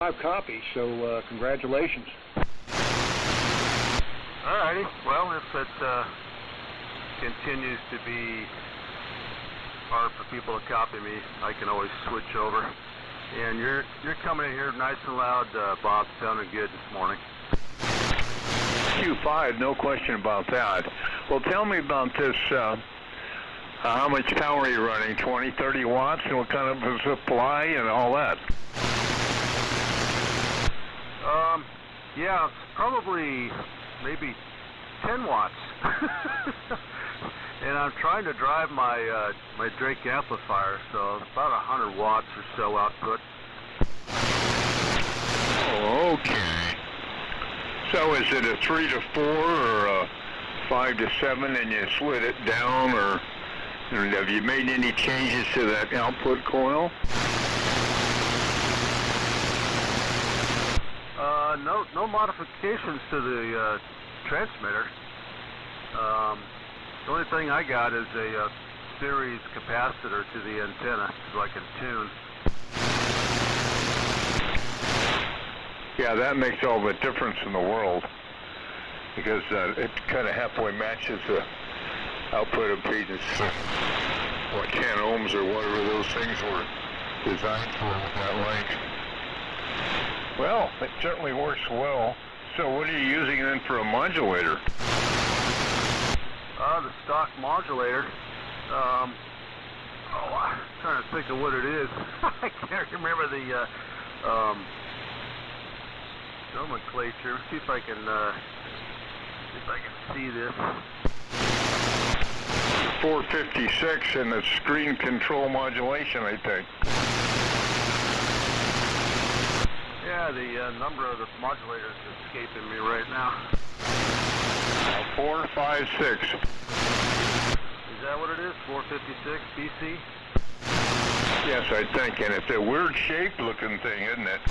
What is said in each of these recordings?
5 copies, so congratulations. Alrighty, well, if it continues to be hard for people to copy me, I can always switch over. And you're coming in here nice and loud, Bob, sounding good this morning. Q5, no question about that. Well, tell me about this, how much power are you running, 20, 30 watts, and what kind of a supply and all that? Yeah, it's probably maybe 10 watts. And I'm trying to drive my my Drake amplifier, so about 100 watts or so output. Oh, okay. So is it a 3 to 4 or a 5 to 7 and you slid it down, or have you made any changes to that output coil? No modifications to the transmitter. The only thing I got is a series capacitor to the antenna so I can tune. Yeah, that makes all the difference in the world, because it kind of halfway matches the output impedance. 10 ohms or whatever those things were designed for with that length. Well, it certainly works well. So what are you using then for a modulator? The stock modulator. I'm trying to think of what it is. I can't remember the nomenclature. See if I can see this. 456 and the screen control modulation, I think. Yeah, the number of the modulators is escaping me right now. 456. Is that what it is? 456 BC? Yes, I think, and it's a weird shaped looking thing, isn't it?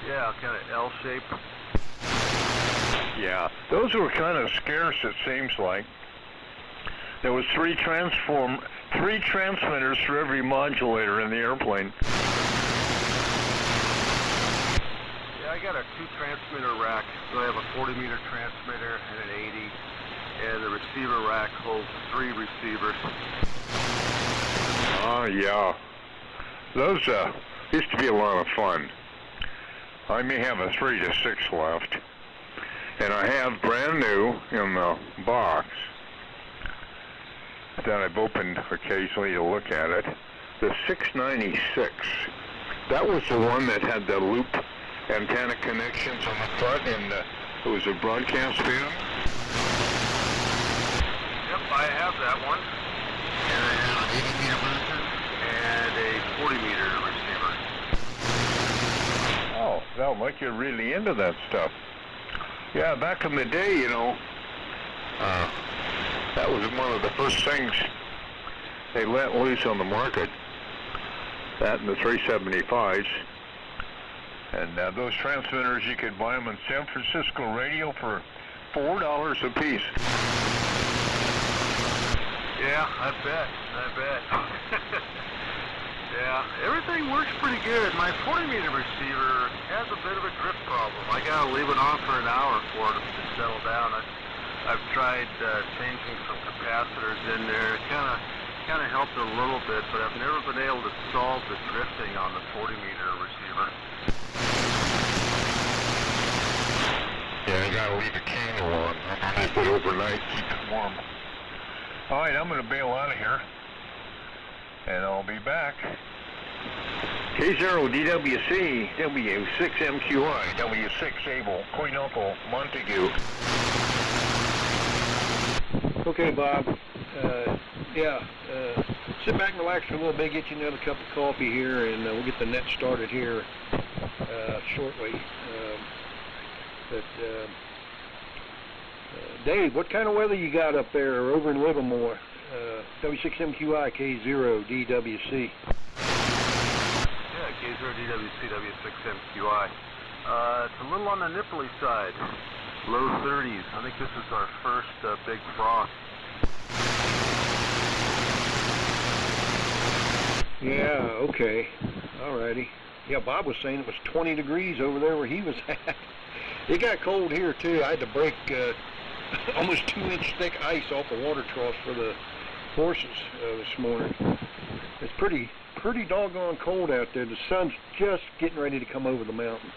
Yeah, kind of L shape. Yeah, those were kind of scarce, it seems like. There was three transmitters for every modulator in the airplane. Yeah, I got a 2-transmitter rack. So I have a 40-meter transmitter and an 80, and the receiver rack holds 3 receivers. Oh, yeah. Those used to be a lot of fun. I may have a 3 to 6 left, and I have brand new in the box that I've opened occasionally to look at it, the 696. That was the one that had the loop antenna connections on the front, and it was a broadcast band. Yep, I have that one. And I have an 80-meter version and a 40-meter receiver. Oh, sounds like you're really into that stuff. Yeah, back in the day, you know, that was one of the first things they let loose on the market. That and the 375s. And those transmitters, you could buy them in San Francisco radio for $4 a piece. Yeah, I bet. Yeah, everything works pretty good. My 40-meter receiver has a bit of a drift problem. I gotta leave it on for an hour for it to settle down. I've tried changing some capacitors in there. It kind of helped a little bit, but I've never been able to solve the drifting on the 40-meter receiver. Yeah, you gotta leave a candle on underneath it overnight, keep it warm. All right, I'm gonna bail out of here, and I'll be back. K0DWC, W6MQI, W6 Able, Point Uncle, Montague. Okay, Bob. Sit back and relax for a little bit, get you another cup of coffee here, and we'll get the net started here shortly. Dave, what kind of weather you got up there over in Livermore? W6MQI, K0DWC. Yeah, K0DWC, W6MQI. It's a little on the nipply side, low 30s. I think this is our first big frost. Yeah, okay. Alrighty. Yeah, Bob was saying it was 20 degrees over there where he was at. It got cold here too. I had to break almost 2-inch thick ice off the water troughs for the horses this morning. It's pretty doggone cold out there. The sun's just getting ready to come over the mountain.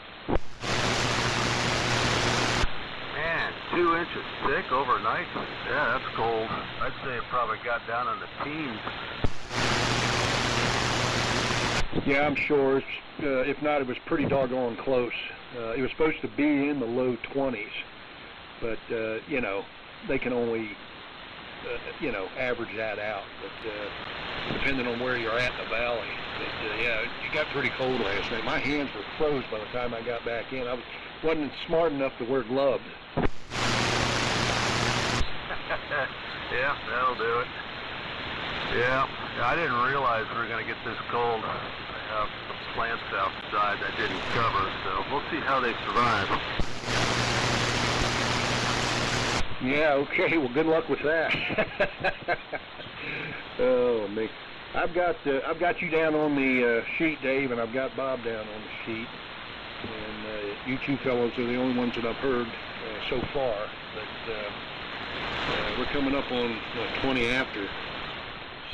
Man, 2 inches thick overnight? Yeah, that's cold. I'd say it probably got down in the teens. Yeah, I'm sure. It's, if not, it was pretty doggone close. It was supposed to be in the low 20s, but, you know, they can only, you know, average that out. But depending on where you're at in the valley. But, yeah, it got pretty cold last night. My hands were froze by the time I got back in. I wasn't smart enough to wear gloves. Yeah, that'll do it. Yeah, I didn't realize we were going to get this cold. I have some plants outside that didn't cover, so we'll see how they survive. Yeah, okay, well, good luck with that. Oh, man. I've got you down on the sheet, Dave, and I've got Bob down on the sheet. And you two fellows are the only ones that I've heard so far. But we're coming up on 20 after.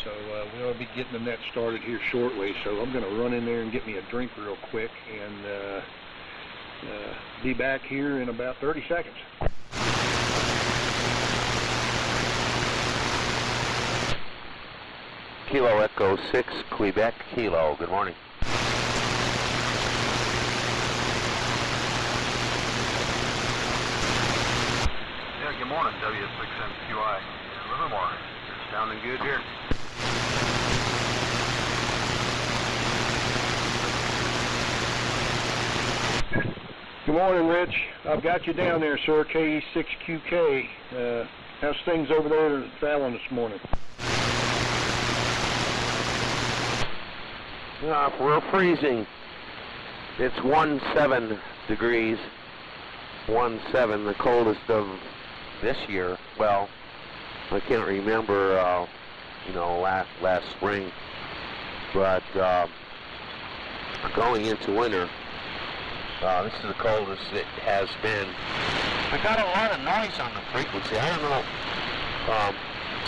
So we ought to be getting the net started here shortly. So I'm going to run in there and get me a drink real quick and be back here in about 30 seconds. Kilo Echo 6, Quebec, Kilo. Good morning. Yeah, good morning, W6MQI. Livermore. You're sounding good here. Good morning, Rich. I've got you down there, sir, KE6QK. How's things over there in Fallon this morning? We're freezing. It's 17 degrees. 17, the coldest of this year. Well, I can't remember, you know, last spring. But going into winter, this is the coldest it has been. I got a lot of noise on the frequency. I don't know.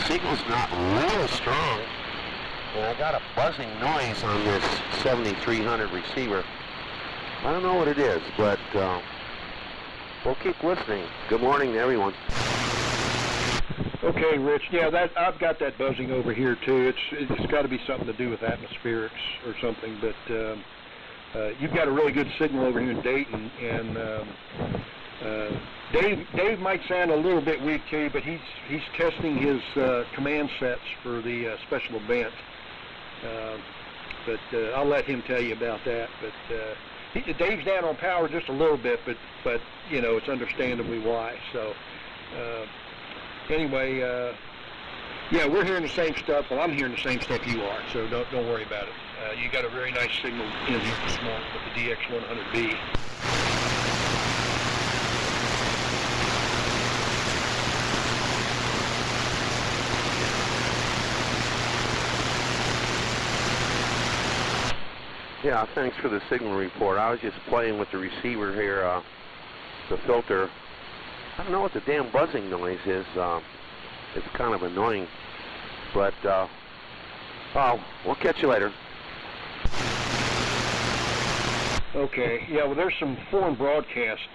Signal's not real strong. And I got a buzzing noise on this 7300 receiver. I don't know what it is, but we'll keep listening. Good morning to everyone. Okay, Rich. Yeah, I've got that buzzing over here too. It's got to be something to do with atmospherics or something. But you've got a really good signal over here in Dayton, and Dave might sound a little bit weak too, but he's testing his command sets for the special event. But I'll let him tell you about that. But Dave's down on power just a little bit, but you know, it's understandably why. So anyway, yeah, we're hearing the same stuff. Well, I'm hearing the same stuff you are, so don't worry about it. You got a very nice signal in here this morning with the DX100B. Yeah, thanks for the signal report. I was just playing with the receiver here, the filter. I don't know what the damn buzzing noise is. It's kind of annoying. But, oh, we'll catch you later. Okay, yeah, well, there's some foreign broadcast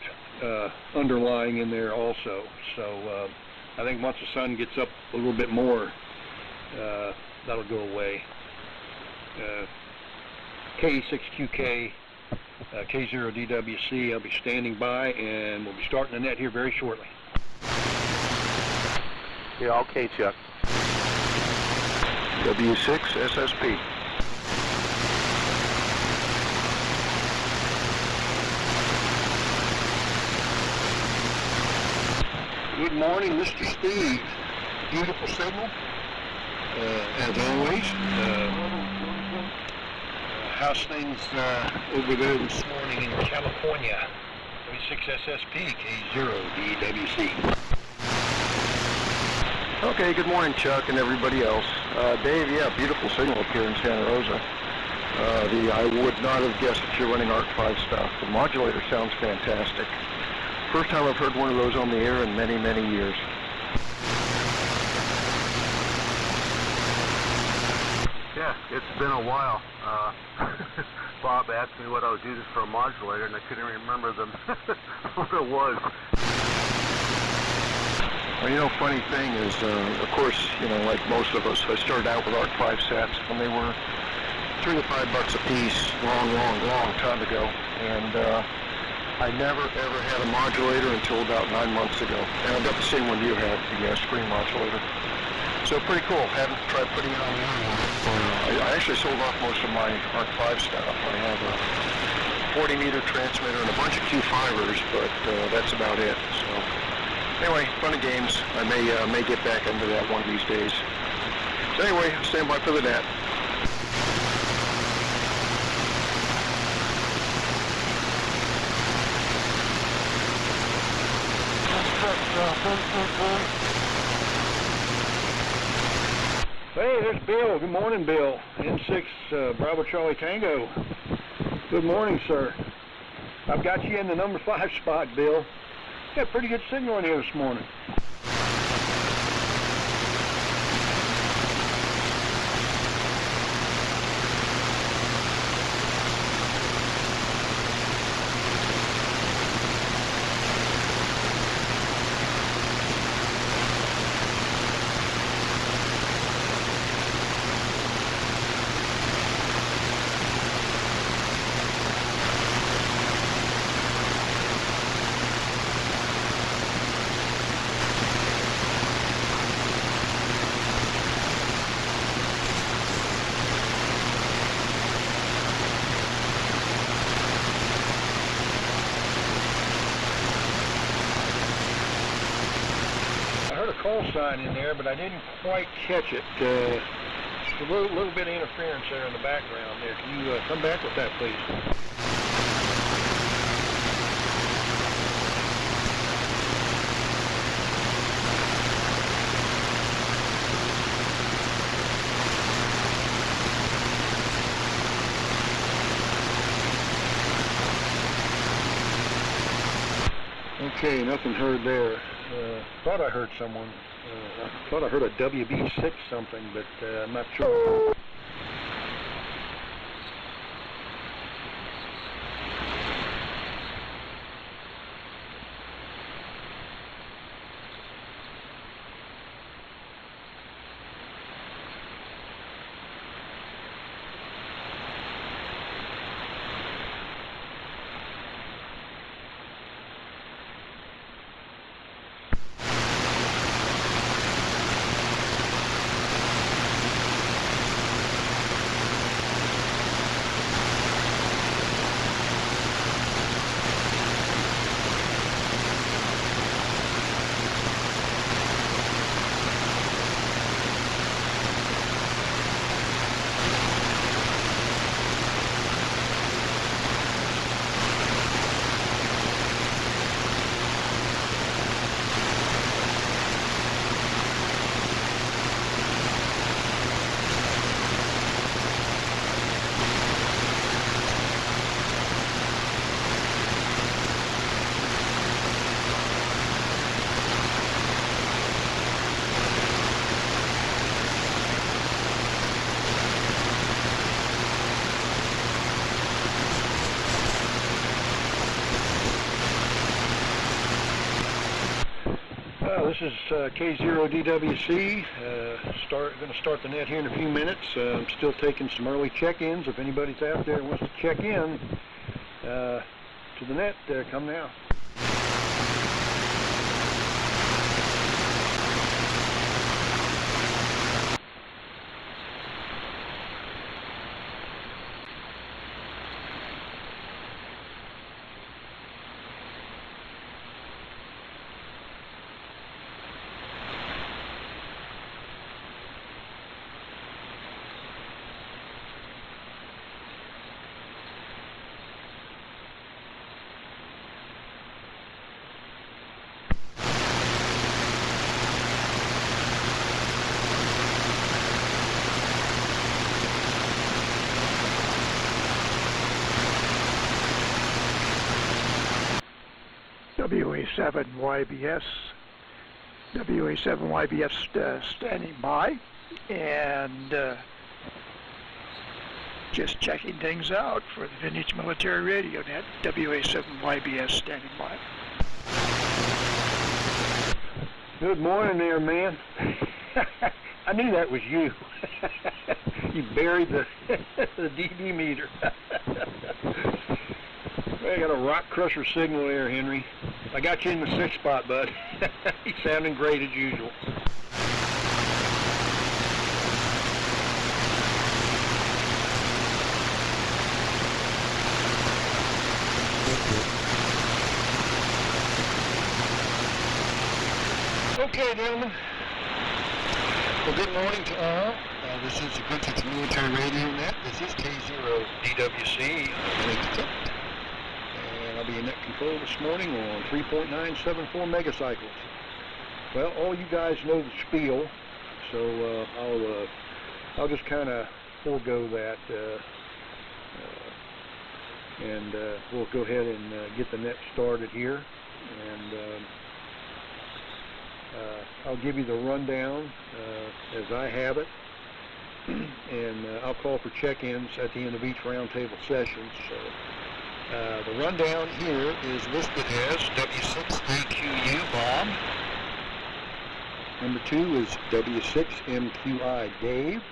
underlying in there also. So I think once the sun gets up a little bit more, that'll go away. KE6QK, K0DWC, I'll be standing by, and we'll be starting the net here very shortly. Yeah, okay, Chuck. W6 SSP. Good morning, Mr. Steve. Beautiful signal, as always. How's things over there this morning in California? W6SSP, K0DWC. Okay, good morning, Chuck and everybody else. Dave, yeah, beautiful signal up here in Santa Rosa. I would not have guessed that you're running Arc 5 stuff. The modulator sounds fantastic. First time I've heard one of those on the air in many, many years. Yeah, it's been a while. Bob asked me what I was using for a modulator, and I couldn't remember what it was. Well, you know, funny thing is, of course, you know, like most of us, I started out with Arc 5 sets when they were $3 to $5 a piece, long time ago, and I never ever had a modulator until about 9 months ago, and I've got the same one you have, the screen modulator. So pretty cool. Haven't tried putting it on the other one. I actually sold off most of my Arc 5 stuff. I have a 40-meter transmitter and a bunch of Q5ers, but that's about it. So anyway, fun and games. I may get back into that one of these days. So anyway, stand by for the net. Hey, there's Bill. Good morning, Bill. N6 Bravo Charlie Tango. Good morning, sir. I've got you in the number 5 spot, Bill. Got pretty good signal in here this morning. Call sign in there, but I didn't quite catch it. Just a little bit of interference there in the background there. Can you come back with that, please? Okay, nothing heard there. Thought I heard someone. I thought I heard a WB6 something, but I'm not sure. This is K0DWC. Going to start the net here in a few minutes. I'm still taking some early check-ins. If anybody's out there and wants to check in to the net, come now. WA7YBS. WA7YBS standing by, and just checking things out for the Vintage Military Radio Net. WA7YBS standing by. Good morning there, man. I knew that was you. You buried the DB meter. I got a rock crusher signal there, Henry. I got you in the 6 spot, bud. You're sounding great as usual. Okay, gentlemen. Well, good morning to all. This is the Vintage Military Radio Net. This is K0DWC. And I'll be in net control this morning on 3.974 megacycles. Well, all you guys know the spiel, so I'll just kind of forego that, and we'll go ahead and get the net started here. And I'll give you the rundown as I have it, and I'll call for check-ins at the end of each roundtable session. So the rundown here is listed as W6AQU Bob. Number 2 is W6MQI Dave.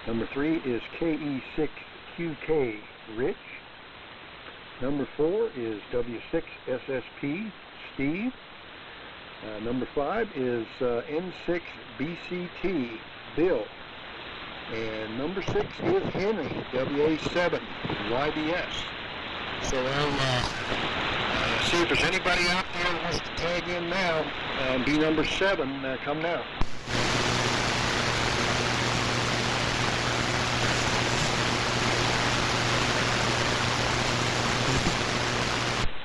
Number 3 is KE6QK Rich. Number 4 is W6SSP Steve. Number 5 is N6BCT Bill. And number 6 is Henry, WA7YBS. So I'll see if there's anybody out there that wants to tag in now. Be number 7, come now.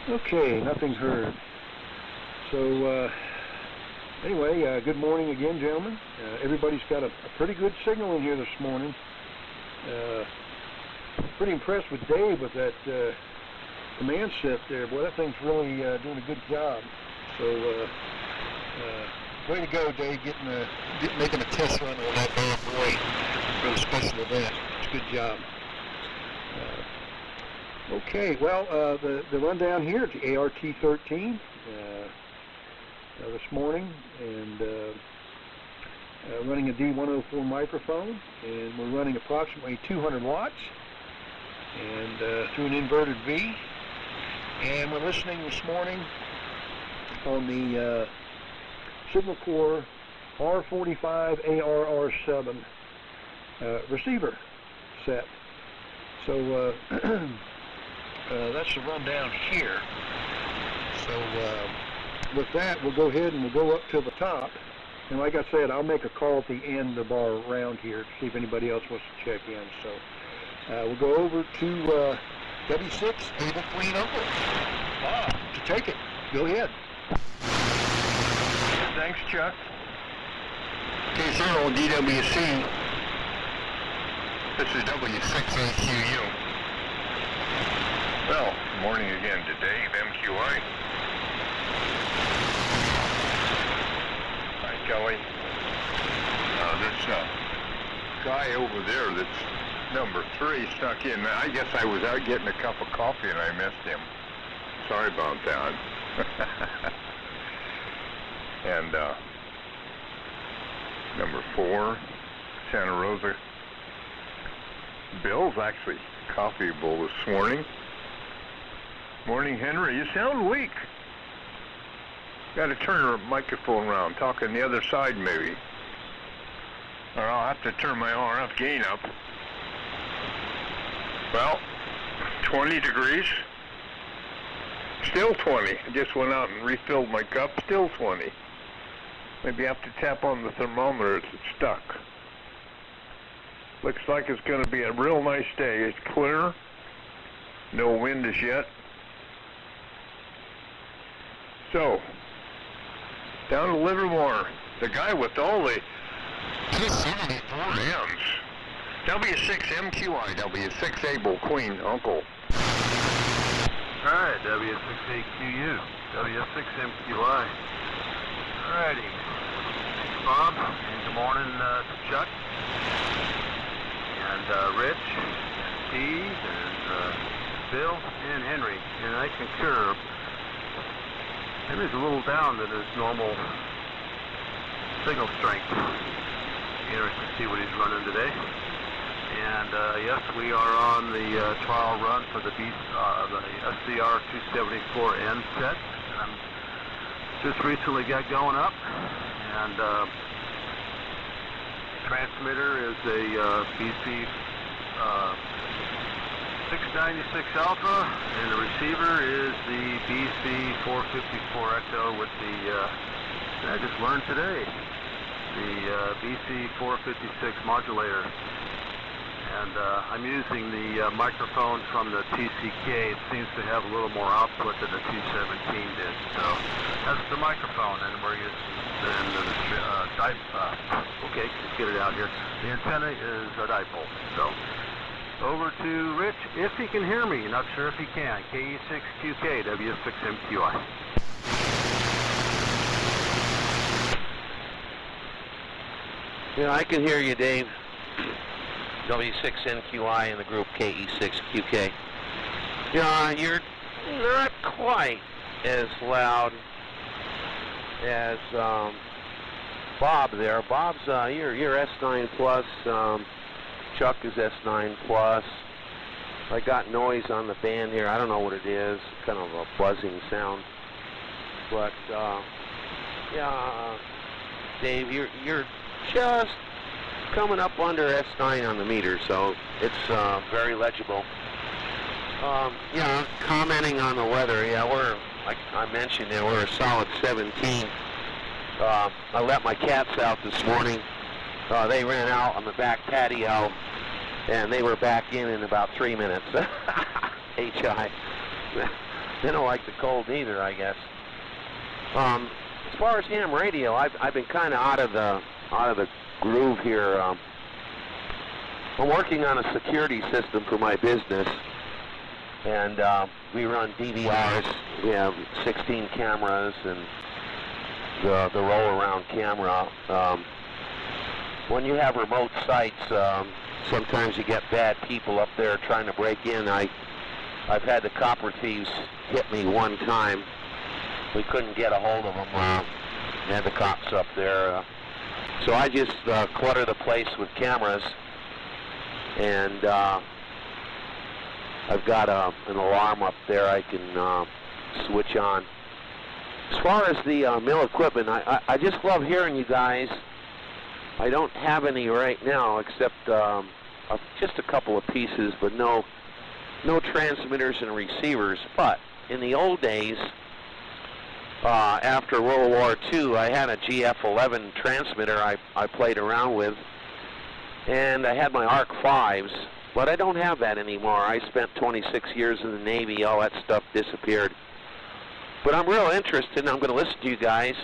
Okay, nothing heard. So anyway, good morning again, gentlemen. Everybody's got a pretty good signal in here this morning. Pretty impressed with Dave with that command set there. Boy, that thing's really doing a good job. So way to go, Dave, making a test run on that bad boy for the special event. It's a good job. Okay, well, the rundown here at the ART-13 this morning, and running a D104 microphone, and we're running approximately 200 watts, and through an inverted V, and we're listening this morning on the Signal Corps R45 ARR7 receiver set. So that's the rundown here. So with that, we'll go ahead and we'll go up to the top. And like I said, I'll make a call at the end of our round here to see if anybody else wants to check in. So we'll go over to W6, Able Queen Uncle. Bob, to take it. Go ahead. Thanks, Chuck. K0 DWC. This is W6AQU. Well, morning again to Dave, MQI. Hi, Kelly. This guy over there that's number 3 snuck in. I guess I was out getting a cup of coffee and I missed him. Sorry about that. And number 4, Santa Rosa. Bill's actually coffeeable this morning. Morning, Henry. You sound weak. Got to turn the microphone around. Talk on the other side, maybe. Or I'll have to turn my RF gain up. Well, 20 degrees. Still 20. I just went out and refilled my cup. Still 20. Maybe I have to tap on the thermometer. It's stuck. Looks like it's going to be a real nice day. It's clear. No wind as yet. So, down to Livermore, the guy with all the 274 M's. W6MQI, W6 Able Queen Uncle. Alright, W6AQU, W6MQI. Alrighty. Thanks, Bob. And good morning to Chuck. And Rich, and Steve, and Bill, and Henry. And I concur. Henry's a little down to his normal signal strength. Interesting to see what he's running today. And yes, we are on the trial run for the SCR 274N set. And I'm just recently got going up. And transmitter is a BC 696 Alpha, and the receiver is the BC 454 Echo with the, I just learned today, the BC 456 modulator. And I'm using the microphone from the TCK. It seems to have a little more output than the 217 did. So that's the microphone, and we're using okay, let's get it out here. The antenna is a dipole. So over to Rich, if he can hear me. Not sure if he can. KE6QK, W6MQI. Yeah, I can hear you, Dave. W6NQI in the group KE6QK. Yeah, you're not quite as loud as Bob there. Bob's you're S9 plus. Chuck is S9 plus. I got noise on the band here. I don't know what it is. Kind of a buzzing sound. But yeah, Dave, you're just coming up under S9 on the meter, so it's very legible. Yeah, commenting on the weather. Yeah, we're, like I mentioned, there we're a solid 17. I let my cats out this morning. They ran out on the back patio, and they were back in about 3 minutes. HI. They don't like the cold either, I guess. As far as ham radio, I've been kind of out of the groove here. I'm working on a security system for my business, and we run DVRs. We have 16 cameras and the roll-around camera. When you have remote sites, sometimes you get bad people up there trying to break in. I've had the copper thieves hit me one time. We couldn't get a hold of them. Had the cops up there. So I just clutter the place with cameras, and I've got an alarm up there I can switch on. As far as the mill equipment, I just love hearing you guys. I don't have any right now except just a couple of pieces, but no transmitters and receivers. But in the old days, after World War II, I had a GF11 transmitter I played around with, and I had my ARC 5s, but I don't have that anymore. I spent 26 years in the Navy. All that stuff disappeared. But I'm real interested, and I'm going to listen to you guys.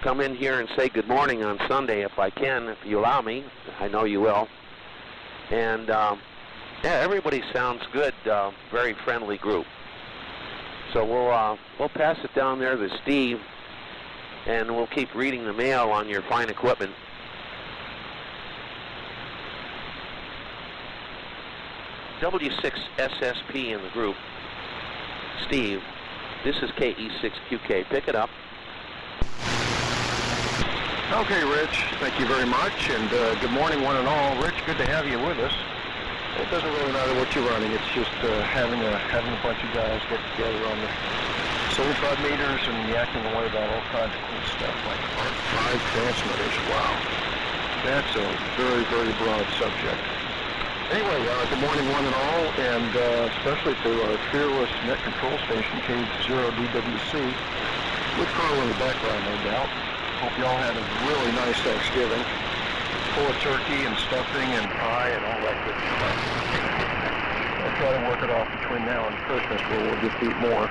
Come in here and say good morning on Sunday if I can, if you allow me. I know you will. And yeah, everybody sounds good. Very friendly group. So we'll pass it down there to Steve, and we'll keep reading the mail on your fine equipment. W6SSP in the group. Steve, this is KE6QK. Pick it up. Okay, Rich, thank you very much, and good morning one and all. Rich, good to have you with us. It doesn't really matter what you're running, it's just having a bunch of guys get together on the 75 meters and yakking away about all kinds of cool stuff, like ARC 5 transmitters. Wow, that's a very, very broad subject. Anyway, good morning one and all, and especially to our fearless net control station, K0DWC, with Carl in the background, no doubt. Hope y'all had a really nice Thanksgiving. Full of turkey and stuffing and pie and all that good stuff. I'll try to work it off between now and Christmas where we'll just eat more.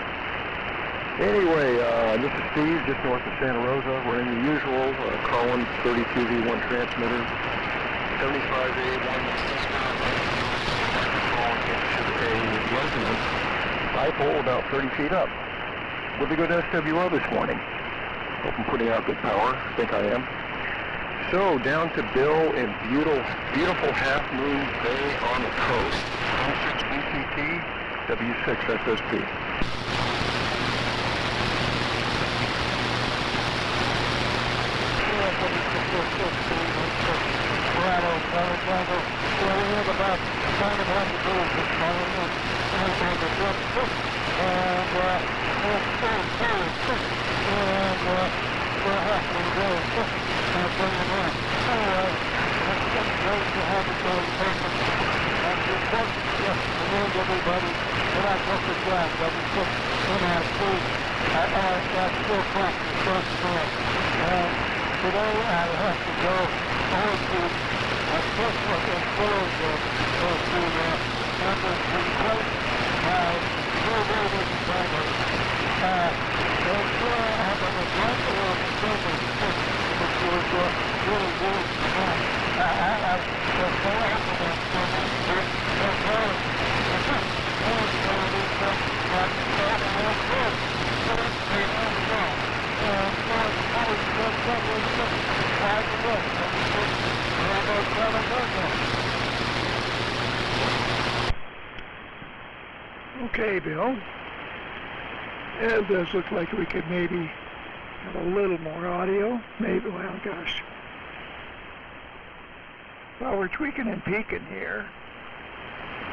Anyway, this is Steve, just north of Santa Rosa. We're in the usual Carlin 32V1 transmitter, 75A1 microphone into a resonant. rifle about 30 feet up. We'll be good SWO this morning. Hope I'm putting out good power. I think I am. So, down to Bill in beautiful Half Moon Bay on the coast. 16 BCT, W6 SSP. Okay, Bill. It does look like we could maybe have a little more audio. Maybe, well, gosh. Well, we're tweaking and peeking here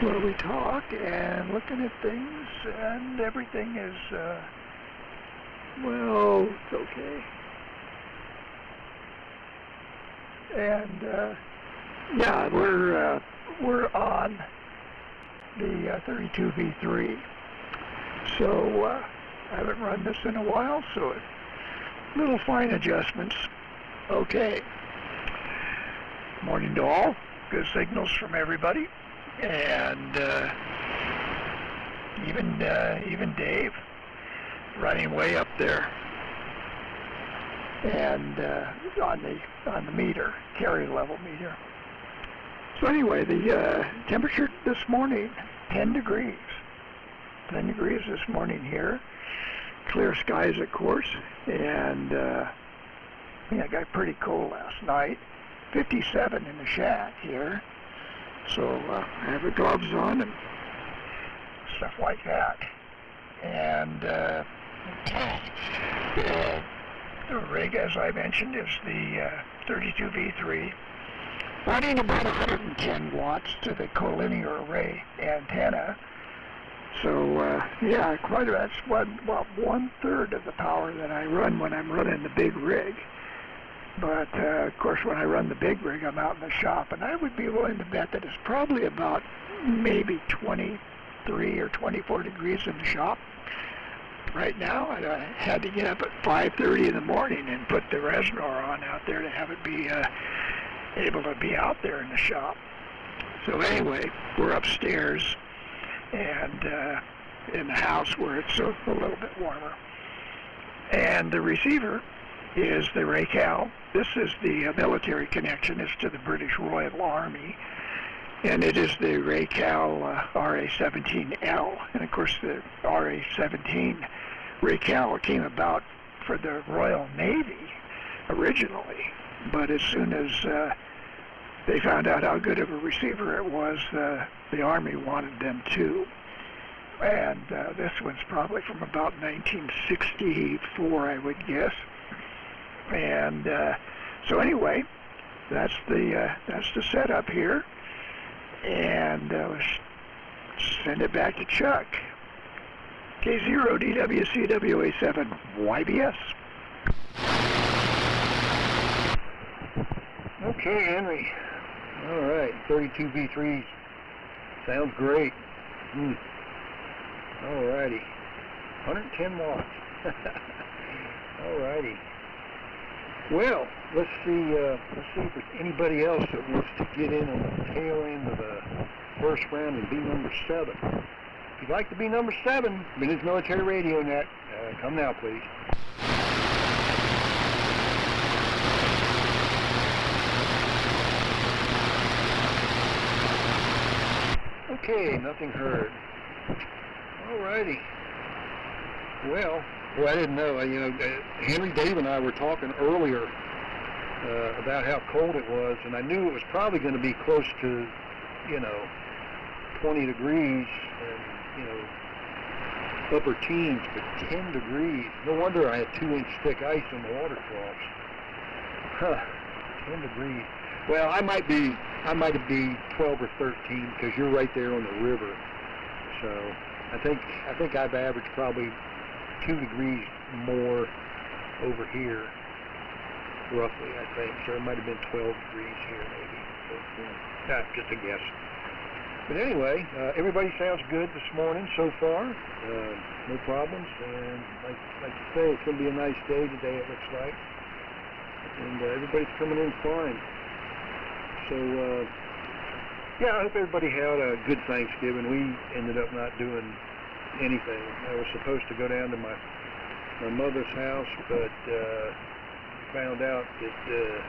where we talk and looking at things, and everything is, well, it's okay. And, yeah, we're on the 32V3. So, I haven't run this in a while, so little fine adjustments. Okay. Morning to all. Good signals from everybody. And even Dave running way up there. And on the meter, carrier level meter. So anyway, the temperature this morning, 10 degrees. 10 degrees this morning here. Clear skies, of course. And yeah, it got pretty cold last night. 57 in the shack here. So I have the gloves on and stuff like that. And the rig, as I mentioned, is the 32V3. Running about 110 watts to the collinear array antenna. So, yeah, that's about 1/3 of the power that I run when I'm running the big rig. But, of course, when I run the big rig, I'm out in the shop, and I would be willing to bet that it's probably about maybe 23 or 24 degrees in the shop. Right now, I had to get up at 5:30 in the morning and put the reservoir on out there to have it be able to be out there in the shop. So anyway, we're upstairs and in the house where it's a little bit warmer. And the receiver is the Raycal. This is the military connection. It's to the British Royal Army. And it is the Raycal RA-17L. And of course the RA-17 Raycal came about for the Royal Navy originally. But as soon as they found out how good of a receiver it was, the Army wanted them too. And this one's probably from about 1964, I would guess. And so anyway, that's the setup here. And let's send it back to Chuck. K0 DWCWA7 YBS. Okay, Henry. All right, 32V3 sounds great. All righty, 110 watts. All righty. Well, let's see if there's anybody else that wants to get in on the tail end of the first round and be number 7. If you'd like to be number 7, Vintage Military Radio Net, come now, please. Okay, nothing heard. Alrighty. Well, I didn't know. Henry, Dave, and I were talking earlier about how cold it was, and I knew it was probably going to be close to, 20 degrees and, upper teens, but 10 degrees. No wonder I had 2-inch thick ice on the water troughs. Huh, 10 degrees. Well, I might be 12 or 13 because you're right there on the river. So I think I've averaged probably 2 degrees more over here, roughly, I think. So it might have been 12 degrees here, maybe 13. Just a guess. But anyway, everybody sounds good this morning so far. No problems. And like you say, it's going to be a nice day today, it looks like. And everybody's coming in fine. So, yeah, I hope everybody had a good Thanksgiving. We ended up not doing anything. I was supposed to go down to my mother's house, but found out that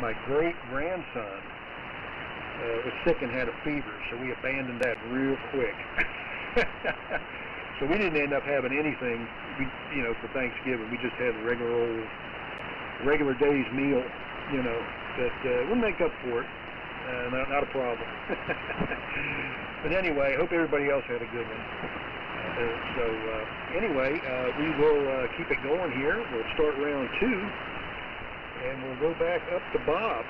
my great-grandson was sick and had a fever, so we abandoned that real quick. So we didn't end up having anything, for Thanksgiving. We just had a regular day's meal, but we'll make up for it. Not a problem. But anyway, I hope everybody else had a good one. Anyway, we will keep it going here. We'll start round 2, and we'll go back up to Bob.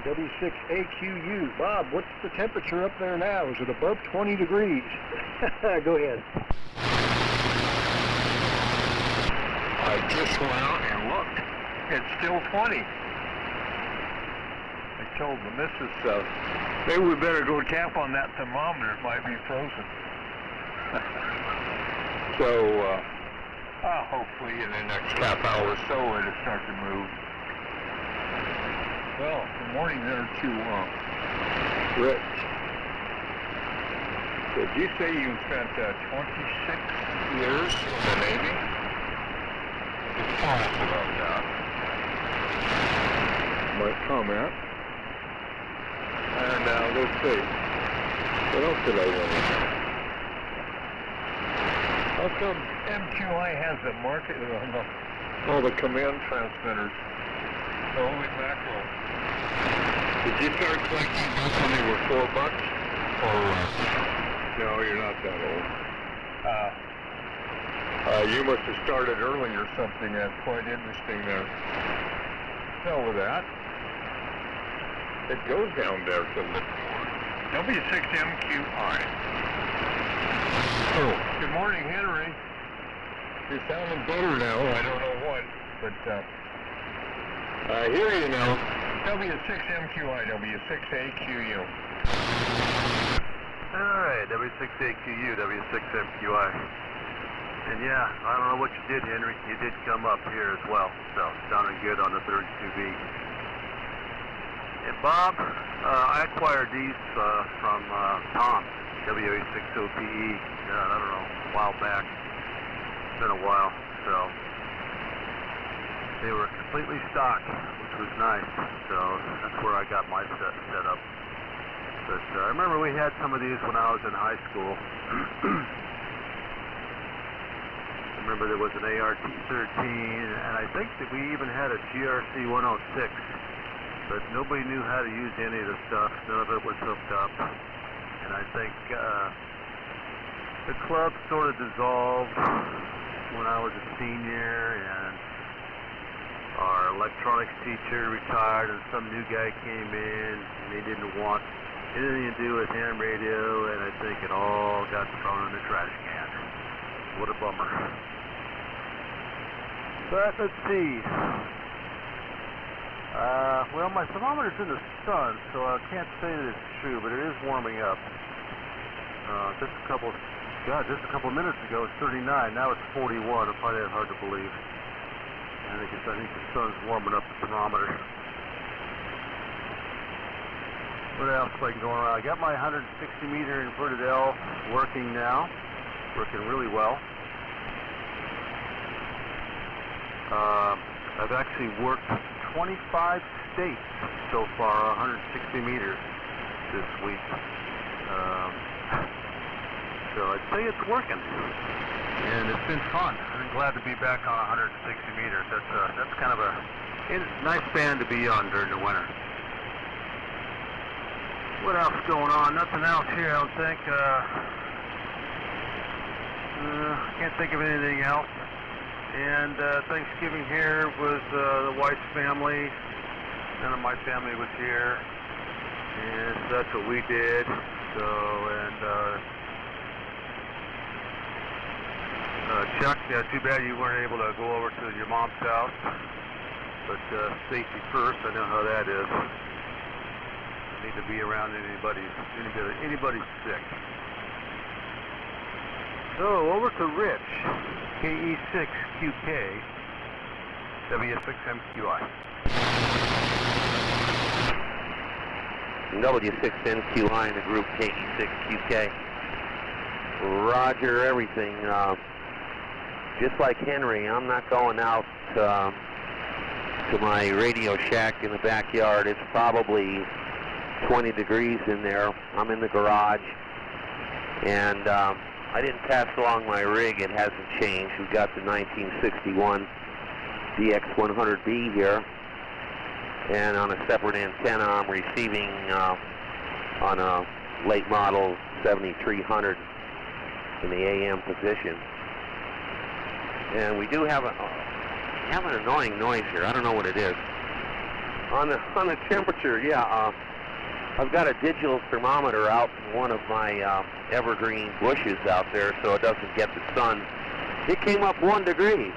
W6AQU. Bob, what's the temperature up there now? Is it above 20 degrees? Go ahead. I just went out and looked. It's still 20. I told the missus, maybe we better go tap on that thermometer. It might be frozen. So, hopefully in the next half hour or so it'll start to move. Well, good morning there to Rich. Did you say you spent 26 years in the Navy? Just tell us about that. My comment. And let's see. What else did I want to know? How come MQI has a market on all the command transmitters? Holy mackerel. Did you start collecting those when they were $4? Or no, you're not that old. You must have started early or something. That's quite interesting there. Hell with that. It goes down there to Livermore. W6MQI. Oh, good morning, Henry. You're sounding better now. I don't know what, but I hear you now. W6MQI, W6AQU. Alright, W6AQU, W6MQI. And yeah, I don't know what you did, Henry. You did come up here as well, so sounding good on the 32B. And Bob, I acquired these from Tom, WA60PE, I don't know, a while back. It's been a while, so they were completely stocked, which was nice, so that's where I got my set up. But I remember we had some of these when I was in high school. I remember there was an ART-13, and I think that we even had a GRC-106, but nobody knew how to use any of the stuff. None of it was hooked up. And I think the club sort of dissolved when I was a senior, and our electronics teacher retired, and some new guy came in, and he didn't want anything to do with ham radio, and I think it all got thrown in the trash can. What a bummer. But let's see. Well, my thermometer's in the sun, so I can't say that it's true, but it is warming up. Just a couple minutes ago, it's 39. Now it's 41. I find that hard to believe. I think the sun's warming up the thermometer. What else am I going around? I got my 160 meter inverted L working now. Working really well. I've actually worked 25 states so far, 160 meters this week. So I'd say it's working. And it's been fun. I'm glad to be back on 160 meters. That's kind of a nice band to be on during the winter. What else going on? Nothing else here, I don't think. Can't think of anything else. And Thanksgiving here was the wife's family. None of my family was here. And so that's what we did. So, and Chuck, too bad you weren't able to go over to your mom's house. But safety first, I know how that is. I need to be around anybody sick. So over to Rich, KE6QK, W6MQI. W6NQI in the group KE6QK. Roger everything. Just like Henry, I'm not going out to my radio shack in the backyard. It's probably 20 degrees in there. I'm in the garage, and I didn't pass along my rig. It hasn't changed. We've got the 1961 DX100B here, and on a separate antenna I'm receiving on a late model 7300 in the AM position. And we do have an annoying noise here. I don't know what it is. On the temperature, yeah, I've got a digital thermometer out in one of my evergreen bushes out there so it doesn't get the sun. It came up 1 degree.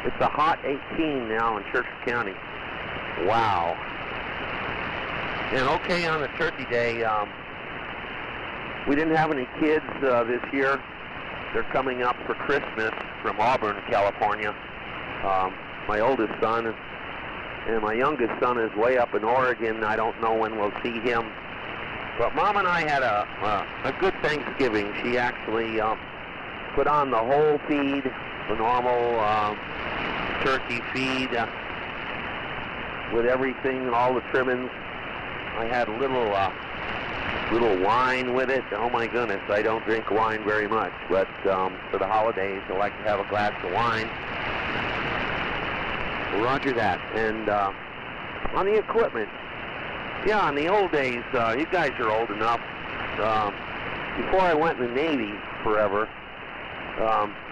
It's a hot 18 now in Churchill County. Wow. And okay, on the Turkey Day, we didn't have any kids this year. They're coming up for Christmas from Auburn, California. My oldest son and my youngest son is way up in Oregon. I don't know when we'll see him. But Mom and I had a good Thanksgiving. She actually put on the whole feed, the normal turkey feed with everything, all the trimmings. I had a little wine with it. Oh my goodness, I don't drink wine very much, but for the holidays I like to have a glass of wine. Roger that. And on the equipment, yeah, in the old days, you guys are old enough. Before I went in the Navy forever,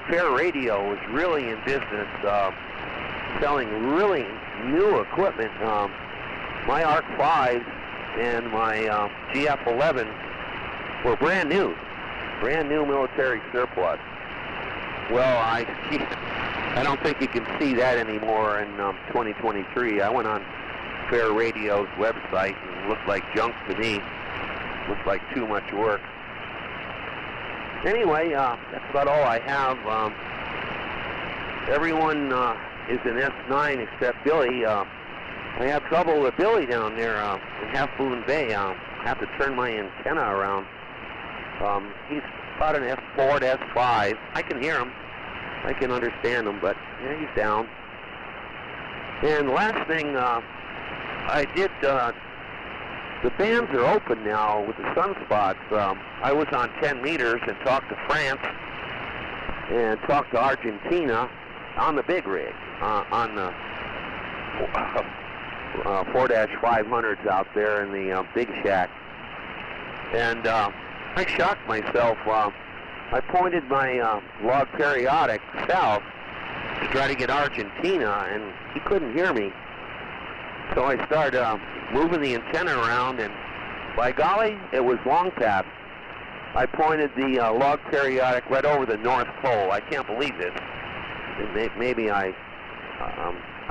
Fair Radio was really in business selling really new equipment. My ARC 5 and my GF11 were brand new military surplus. Well, I don't think you can see that anymore in 2023. I went on Fair Radio's website and it looked like junk to me. Looked like too much work. Anyway, that's about all I have. Everyone is an S9 except Billy. I have trouble with Billy down there in Half Moon Bay. I have to turn my antenna around. He's about an S4 to S5. I can hear him. I can understand him, but yeah, he's down. And last thing, I did, the bands are open now with the sunspots. I was on 10 meters and talked to France and talked to Argentina on the big rig, on the 4-500s out there in the big shack. And I shocked myself. I pointed my log periodic south to try to get Argentina, and he couldn't hear me. So I started moving the antenna around, and by golly, it was long past. I pointed the log periodic right over the North Pole. I can't believe this. Maybe I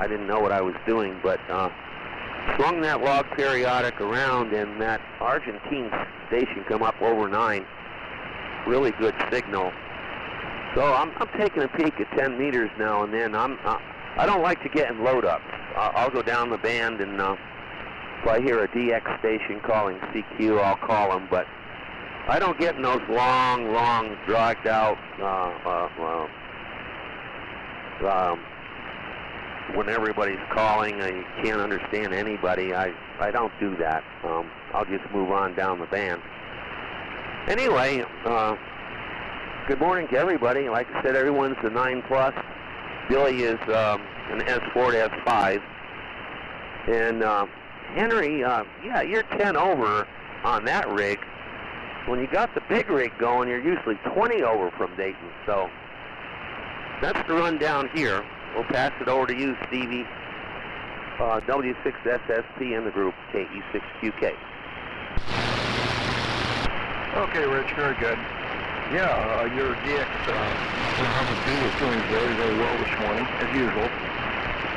didn't know what I was doing, but swung that log periodic around, and that Argentine station come up over 9. Really good signal. So I'm taking a peek at 10 meters now and then. I don't like to get in load-ups. I'll go down the band, and if I hear a DX station calling CQ, I'll call them. But I don't get in those long, dragged out when everybody's calling and you can't understand anybody. I don't do that. I'll just move on down the band. Anyway, Good morning to everybody. Like I said, everyone's a 9 plus. Billy is an S4 to S5. And Henry, yeah, you're 10 over on that rig. When you got the big rig going, you're usually 20 over from Dayton. So that's the rundown here. We'll pass it over to you, Stevie. W6SSP in the group, KE6QK. Okay, Rich, very good. Yeah, your DX100B is doing very, very well this morning, as usual.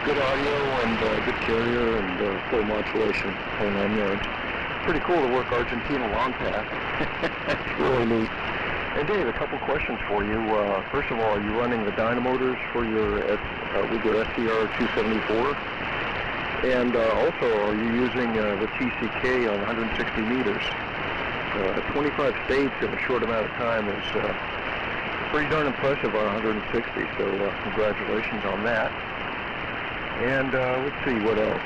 Good audio and good carrier and full modulation, whole 9 yards. Pretty cool to work Argentina long path. It's really neat. And Dave, a couple questions for you. First of all, are you running the dynamotors for your with your SCR 274? And also, are you using the TCK on 160 meters? 25 states in a short amount of time is pretty darn impressive on 160, so congratulations on that. And let's see, what else?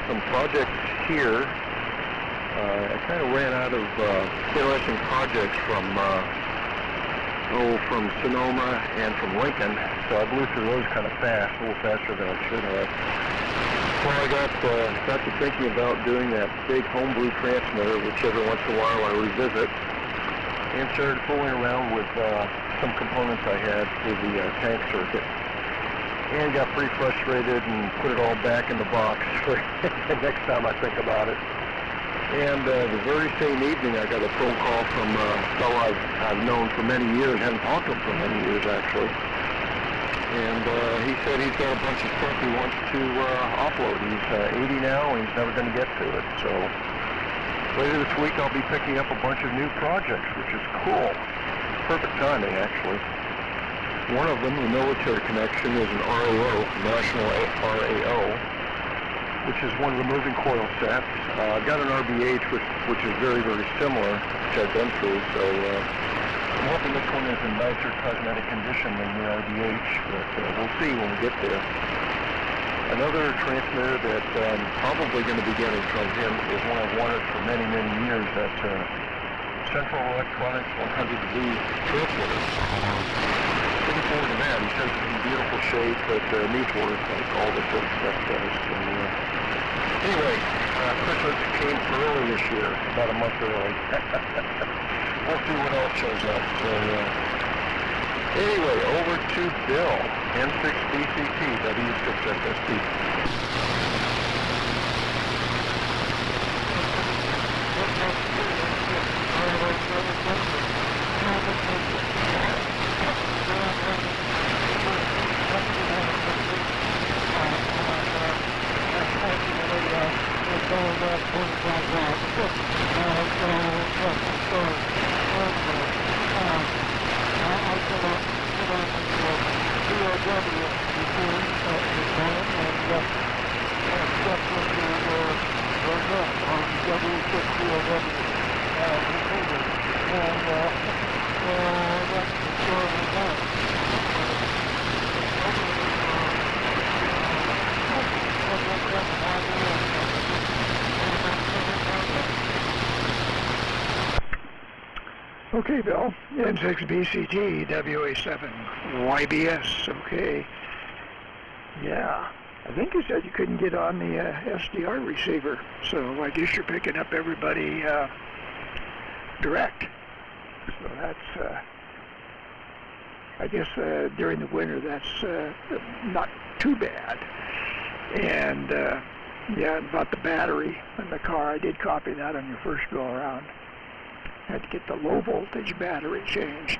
Some projects here. I kind of ran out of interesting projects from Sonoma and from Lincoln, so I blew through those kind of fast, a little faster than I should have. Well, I got to thinking about doing that big homebrew transmitter, which every once in a while I revisit, and started fooling around with some components I had for the tank circuit, and got pretty frustrated and put it all back in the box for the next time I think about it. And the very same evening, I got a phone call from a fellow I've known for many years, haven't talked to him for many years actually. And he said he's got a bunch of stuff he wants to offload. He's 80 now, and he's never going to get to it. So later this week, I'll be picking up a bunch of new projects, which is cool. Perfect timing, actually. One of them, the military connection, is an RAO, National RAO, which is one of the moving coil sets. I've got an RBH, which is very, very similar, which I've been through. So I'm hoping this one is in nicer cosmetic condition than the RBH, but we'll see when we get there. Another transmitter that I'm probably going to be getting from him is one I've wanted for many, many years. That's Central Electronics 100V transmitter. Looking forward to that. He says it's in beautiful shape, but needs work like all this other stuff does. So, anyway, Christmas came early this year, about a month early. We'll see what else shows up. So, anyway, over to Bill, N6BCT, W6SSP. Okay, Bill. N6BCT, WA7YBS. Okay. Yeah. I think you said you couldn't get on the SDR receiver, so I guess you're picking up everybody direct. So that's, I guess during the winter, that's not too bad. And yeah, about the battery in the car, I did copy that on your first go around. Had to get the low voltage battery changed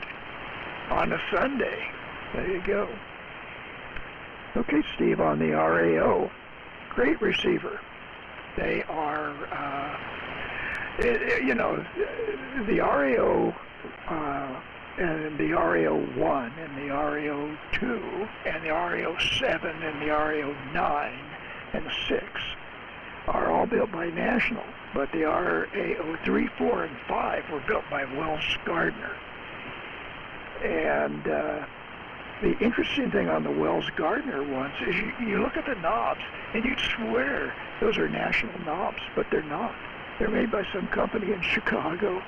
on a Sunday. There you go. Okay, Steve, on the RAO, great receiver. They are, you know, the RAO and the RAO1 and the RAO2 and the RAO7 and the RAO9 and 6 are all built by National, but the RAO3, 4, and 5 were built by Wells Gardner. And the interesting thing on the Wells Gardner ones is you look at the knobs and you'd swear those are National knobs, but they're not. They're made by some company in Chicago,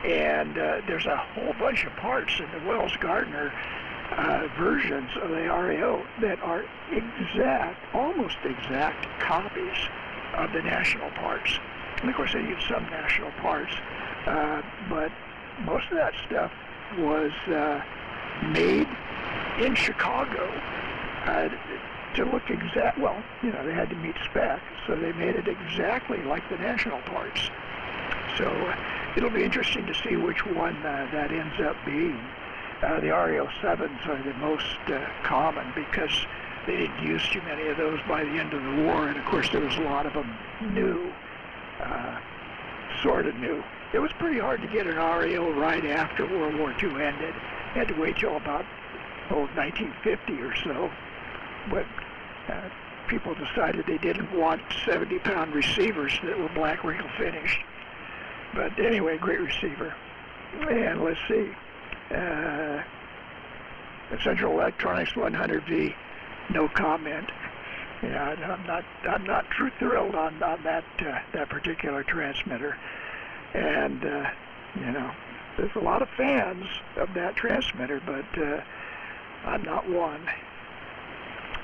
And there's a whole bunch of parts in the Wells-Gardner versions of the RAO that are almost exact copies of the national parts. And of course they use some national parts, but most of that stuff was made in Chicago to look exact. Well, you know, they had to meet spec, so they made it exactly like the national parts. So it'll be interesting to see which one that ends up being. The RAO-7s are the most common because they didn't use too many of those by the end of the war, and of course there was a lot of them new, sort of new. It was pretty hard to get an RAO right after World War II ended. You had to wait till about 1950 or so, but people decided they didn't want 70-pound receivers that were black wrinkle finished. But anyway, great receiver. And let's see. The Central Electronics 100V, no comment. Yeah, I'm not too thrilled on that particular transmitter. And you know, there's a lot of fans of that transmitter, but I'm not one.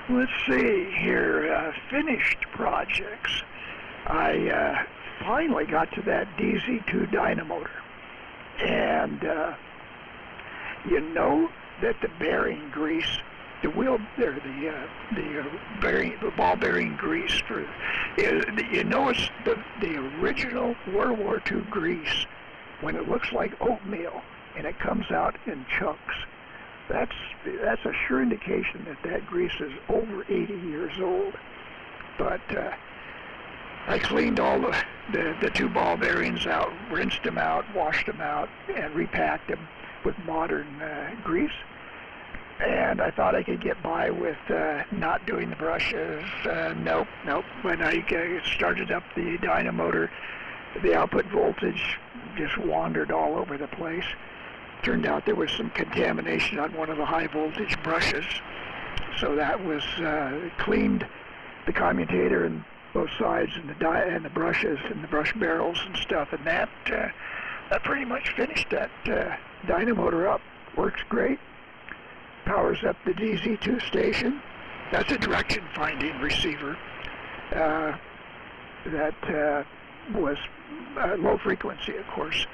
Let's see here, finished projects. I finally got to that DZ2 dynamotor, and you know that the bearing grease, the ball bearing grease for, you know, it's the original World War II grease when it looks like oatmeal and it comes out in chunks. That's a sure indication that grease is over 80 years old. But I cleaned all the two ball bearings out, rinsed them out, washed them out, and repacked them with modern grease. And I thought I could get by with not doing the brushes. Nope. When I started up the dynamotor, the output voltage just wandered all over the place. Turned out there was some contamination on one of the high voltage brushes. So that was cleaned the commutator and both sides and the brushes and the brush barrels and stuff, and that pretty much finished that dynamotor up. Works great. Powers up the DZ2 station. That's a direction finding receiver that was low frequency, of course,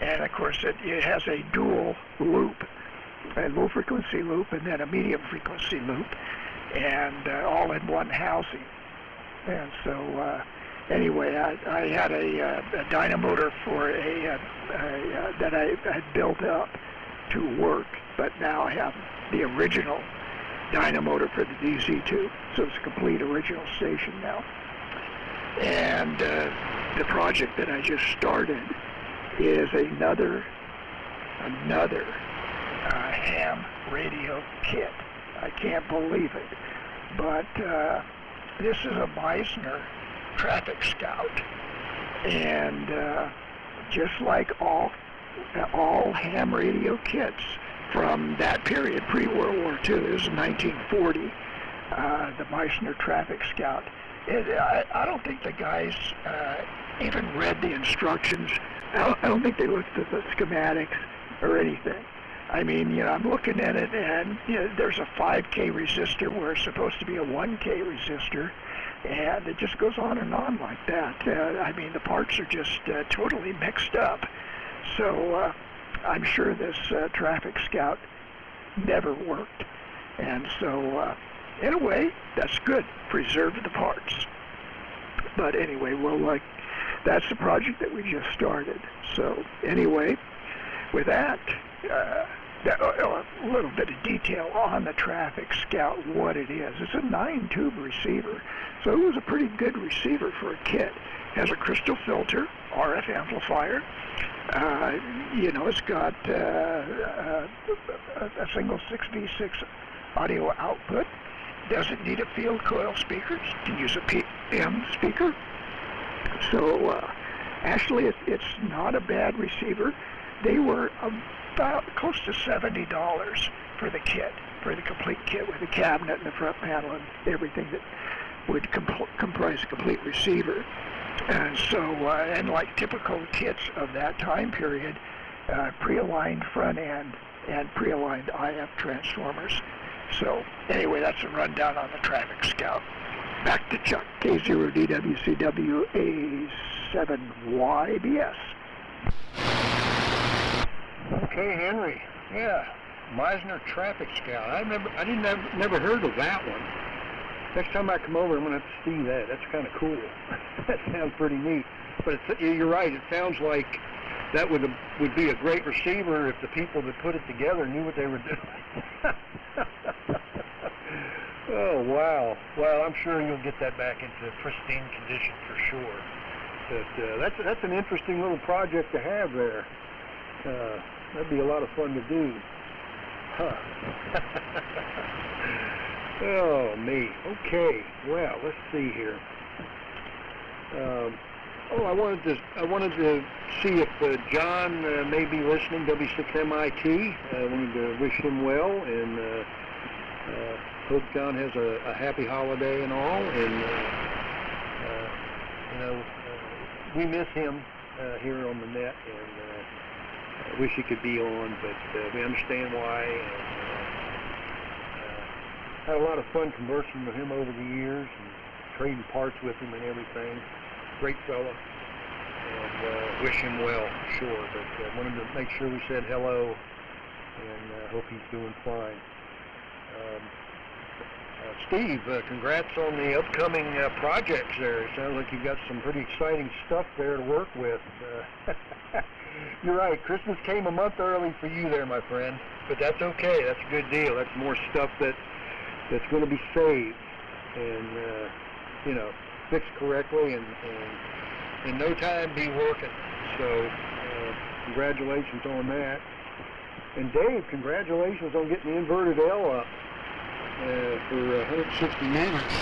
and of course it has a dual loop, a low frequency loop and then a medium frequency loop, and all in one housing. And so anyway, I had a dynamotor for that I had built up to work, but now I have the original dynamotor for the DZ2, so it's a complete original station now. And the project that I just started is another ham radio kit. I can't believe it, but this is a Meissner Traffic Scout, and just like all ham radio kits from that period, pre-World War II, this is 1940, the Meissner Traffic Scout. I don't think the guys even read the instructions. I don't think they looked at the schematics or anything. I mean, you know, I'm looking at it, and you know, there's a 5K resistor where it's supposed to be a 1K resistor, and it just goes on and on like that. I mean, the parts are just totally mixed up. So I'm sure this Traffic Scout never worked. And so, in a way, that's good. Preserve the parts. But anyway, well, that's the project that we just started. So anyway, with that, a little bit of detail on the Traffic Scout, what it is. It's a 9-tube receiver, so it was a pretty good receiver for a kit. It has a crystal filter, RF amplifier. You know, it's got a single 6V6 audio output. Doesn't need a field coil speaker. You can use a PM speaker. So actually, it's not a bad receiver. They were about close to $70 for the kit, for the complete kit with the cabinet and the front panel and everything would comprise a complete receiver. And so, and like typical kits of that time period, pre-aligned front end and pre-aligned IF transformers. So anyway, that's a rundown on the Traffic Scout. Back to Chuck, K0DWCW A7YBS. Okay, Henry. Yeah, Meisner Traffic Scout. I never heard of that one. Next time I come over, I'm gonna have to see that. That's kind of cool. That sounds pretty neat. But you're right. It sounds like that would be a great receiver if the people that put it together knew what they were doing. Oh wow. Well, I'm sure you'll get that back into pristine condition for sure. But that's an interesting little project to have there. That'd be a lot of fun to do. Huh. Oh, me. Okay. Well, let's see here. I wanted to see if John may be listening. W6MIT. I wanted to wish him well and hope John has a happy holiday and all. And we miss him here on the net, and I wish he could be on, but we understand why. And, had a lot of fun conversing with him over the years and trading parts with him and everything. Great fella, and wish him well, sure. But wanted to make sure we said hello, and hope he's doing fine. Steve, congrats on the upcoming projects there. It sounds like you've got some pretty exciting stuff there to work with. You're right, Christmas came a month early for you there, my friend, but that's okay. That's a good deal. That's more stuff that's going to be saved and, fixed correctly and in no time be working. So, congratulations on that. And Dave, congratulations on getting the inverted L up for 160 meters.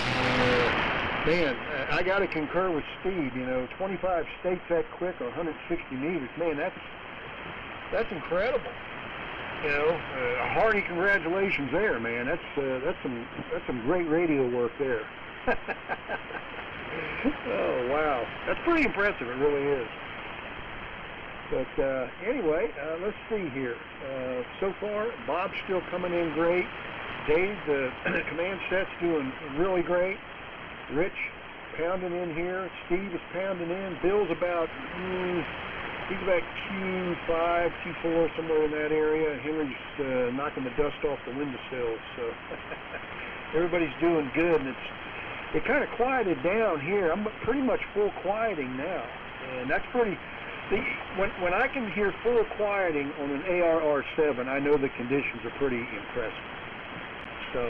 Man, I got to concur with Steve. 25 states that quick on 160 meters. Man, that's incredible. A hearty congratulations there, man. That's some great radio work there. Oh wow, that's pretty impressive. It really is. But anyway, let's see here. So far, Bob's still coming in great. Dave, the command set's doing really great. Rich pounding in here. Steve is pounding in. Bill's about he's about Q5, Q4, somewhere in that area. Henry's knocking the dust off the windowsills. So everybody's doing good, and it kind of quieted down here. I'm pretty much full quieting now, and that's pretty. When I can hear full quieting on an ARR7, I know the conditions are pretty impressive. So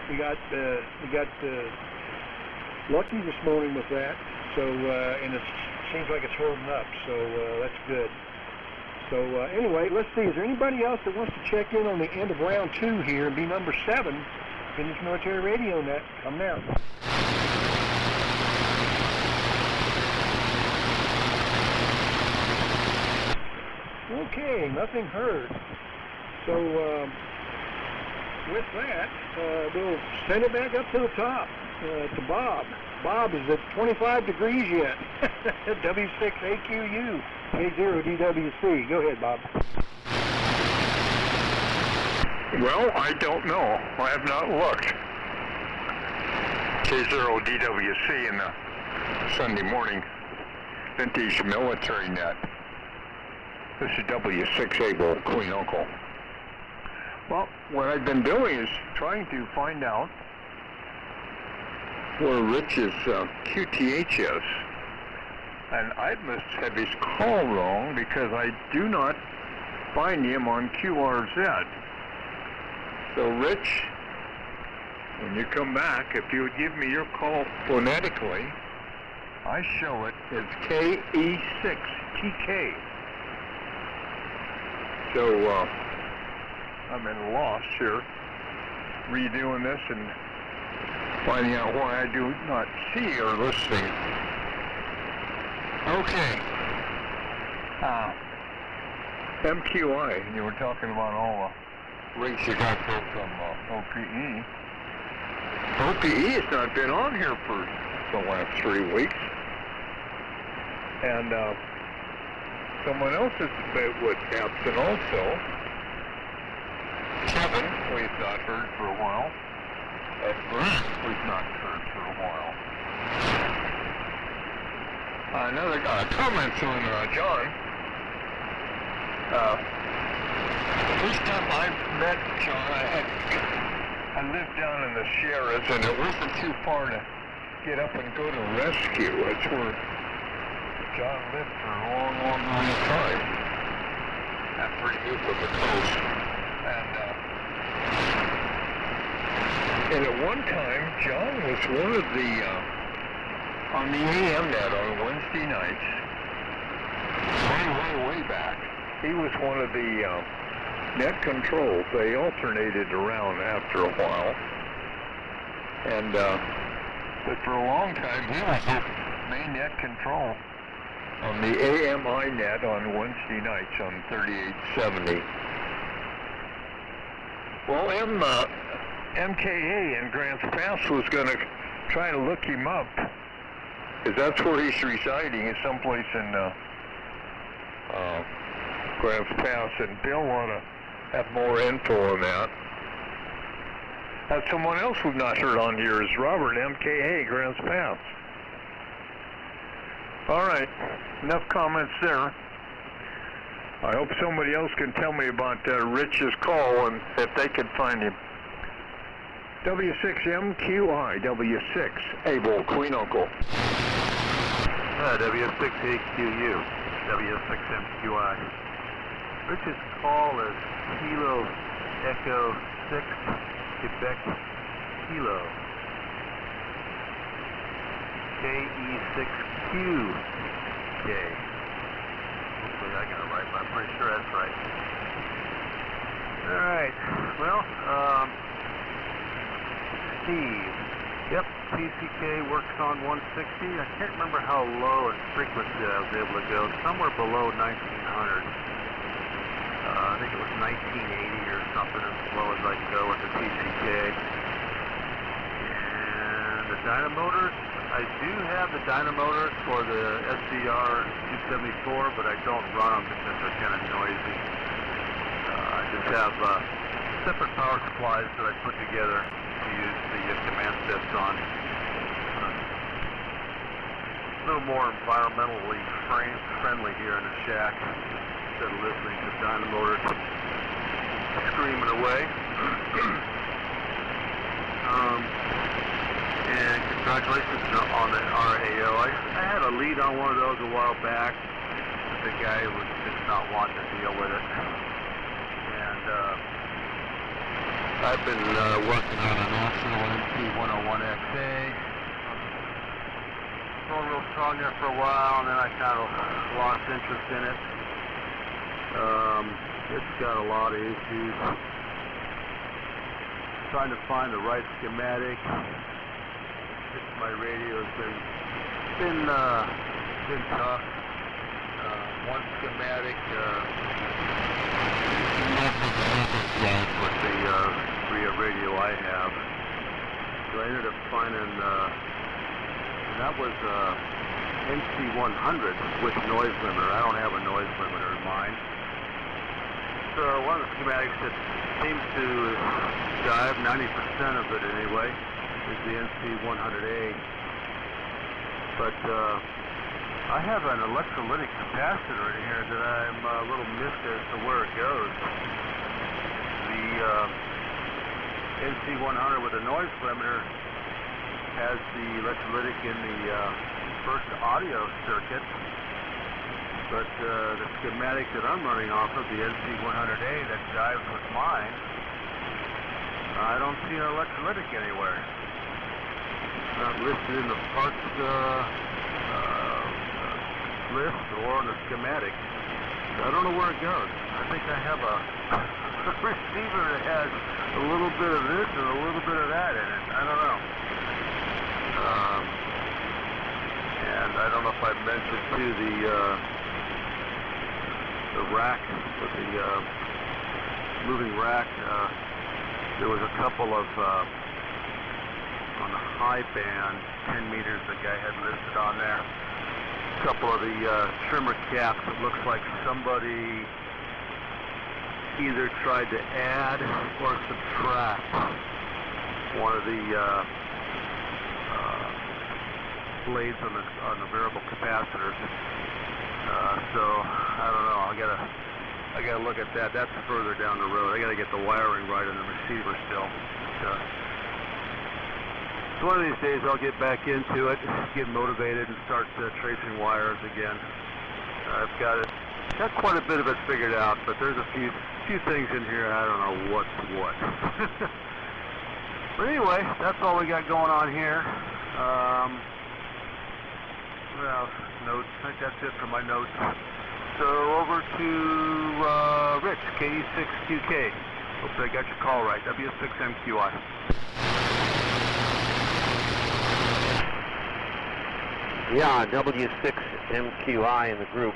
we got lucky this morning with that. So and it seems like it's holding up. So that's good. So anyway, let's see. Is there anybody else that wants to check in on the end of round 2 here and be number 7 in this military radio net? Come now. Okay, nothing heard. So with that, we'll send it back up to the top to Bob. Bob is at 25 degrees yet. W6AQU, K0DWC. Go ahead, Bob. Well, I don't know. I have not looked. K0DWC in the Sunday morning vintage military net. This is W6Able, Queen Uncle. Well, what I've been doing is trying to find out where Rich's QTH is. And I must have his call wrong because I do not find him on QRZ. So Rich, when you come back, if you would give me your call phonetically, I show it as KE6TK. So I'm at a loss here, redoing this and finding out why I do not see or listening. Okay. MQI, you were talking about all the rates you got built from OPE. OPE has not been on here for the last 3 weeks. And someone else is absent also. Kevin, we've not heard for a while. And Bruce, we've not heard for a while. Another comments on John. The first time I met John, I lived down in the Sierras, and it wasn't too far to get up and go to Rescue. That's where John lived for a long, long, long time. After he moved from the coast. And at one time, John was one of the, on the AM net on Wednesday nights, way back, he was one of the net controls. They alternated around after a while. And, but for a long time, he was the main net control on the AMI net on Wednesday nights on 3870. Well, MKA in Grants Pass was going to try to look him up, because that's where he's residing, is someplace in Grants Pass, and Bill ought to have more info on that. Someone else we've not heard on here is Robert, MKA, Grants Pass. All right, enough comments there. I hope somebody else can tell me about Rich's call and if they can find him. W6MQI, W6, Abel, Queen Uncle. W6AQU, W6MQI. Rich's call is Kilo Echo 6, Quebec Kilo. KE6QK. Hopefully I got it right, but I'm pretty sure that's right. Alright, well, Steve. Yep, TCK works on 160. I can't remember how low in frequency I was able to go. Somewhere below 1900. I think it was 1980 or something as low as I could go with the TCK. And the dynamotors, I do have the dynamotors for the SDR 274, but I don't run them because they're kind of noisy. I just have separate power supplies that I put together to use the command sets on. A little more environmentally friendly here in the shack instead of listening to dynamotors screaming away. And congratulations on the RAO. I had a lead on one of those a while back, but the guy was just not wanting to deal with it. And I've been working on an National MC101XA. Going real strong there for a while, and then I kind of lost interest in it. It's got a lot of issues. Trying to find the right schematic. My radio's been tough. One schematic with the radio I have. So I ended up finding, and that was NC100 with noise limiter. I don't have a noise limiter in mine. So one of the schematics that seems to jive, 90% of it anyway, is the NC100A. But I have an electrolytic capacitor in here that I'm a little missed as to where it goes. The NC100 with a noise limiter has the electrolytic in the first audio circuit, but the schematic that I'm running off of, the NC100A that jives with mine, I don't see an electrolytic anywhere. It's not listed in the parts list or on the schematic. So I don't know where it goes. I think I have a receiver that has a little bit of this and a little bit of that in it. I don't know. And I don't know if I mentioned too the rack with the moving rack. There was a couple of on the high band, 10 meters the guy had listed on there. A couple of the trimmer caps, it looks like somebody either tried to add or subtract one of the blades on the variable capacitors. So I don't know. I gotta look at that. That's further down the road. I gotta get the wiring right on the receiver still. So one of these days I'll get back into it, get motivated, and start tracing wires again. I've got quite a bit of it figured out, but there's a few things in here I don't know what's what. But anyway, that's all we got going on here. Well, notes. I think that's it for my notes. So over to Rich, KE6QK. Hopefully I got your call right. W6MQI. Yeah, W6MQI in the group.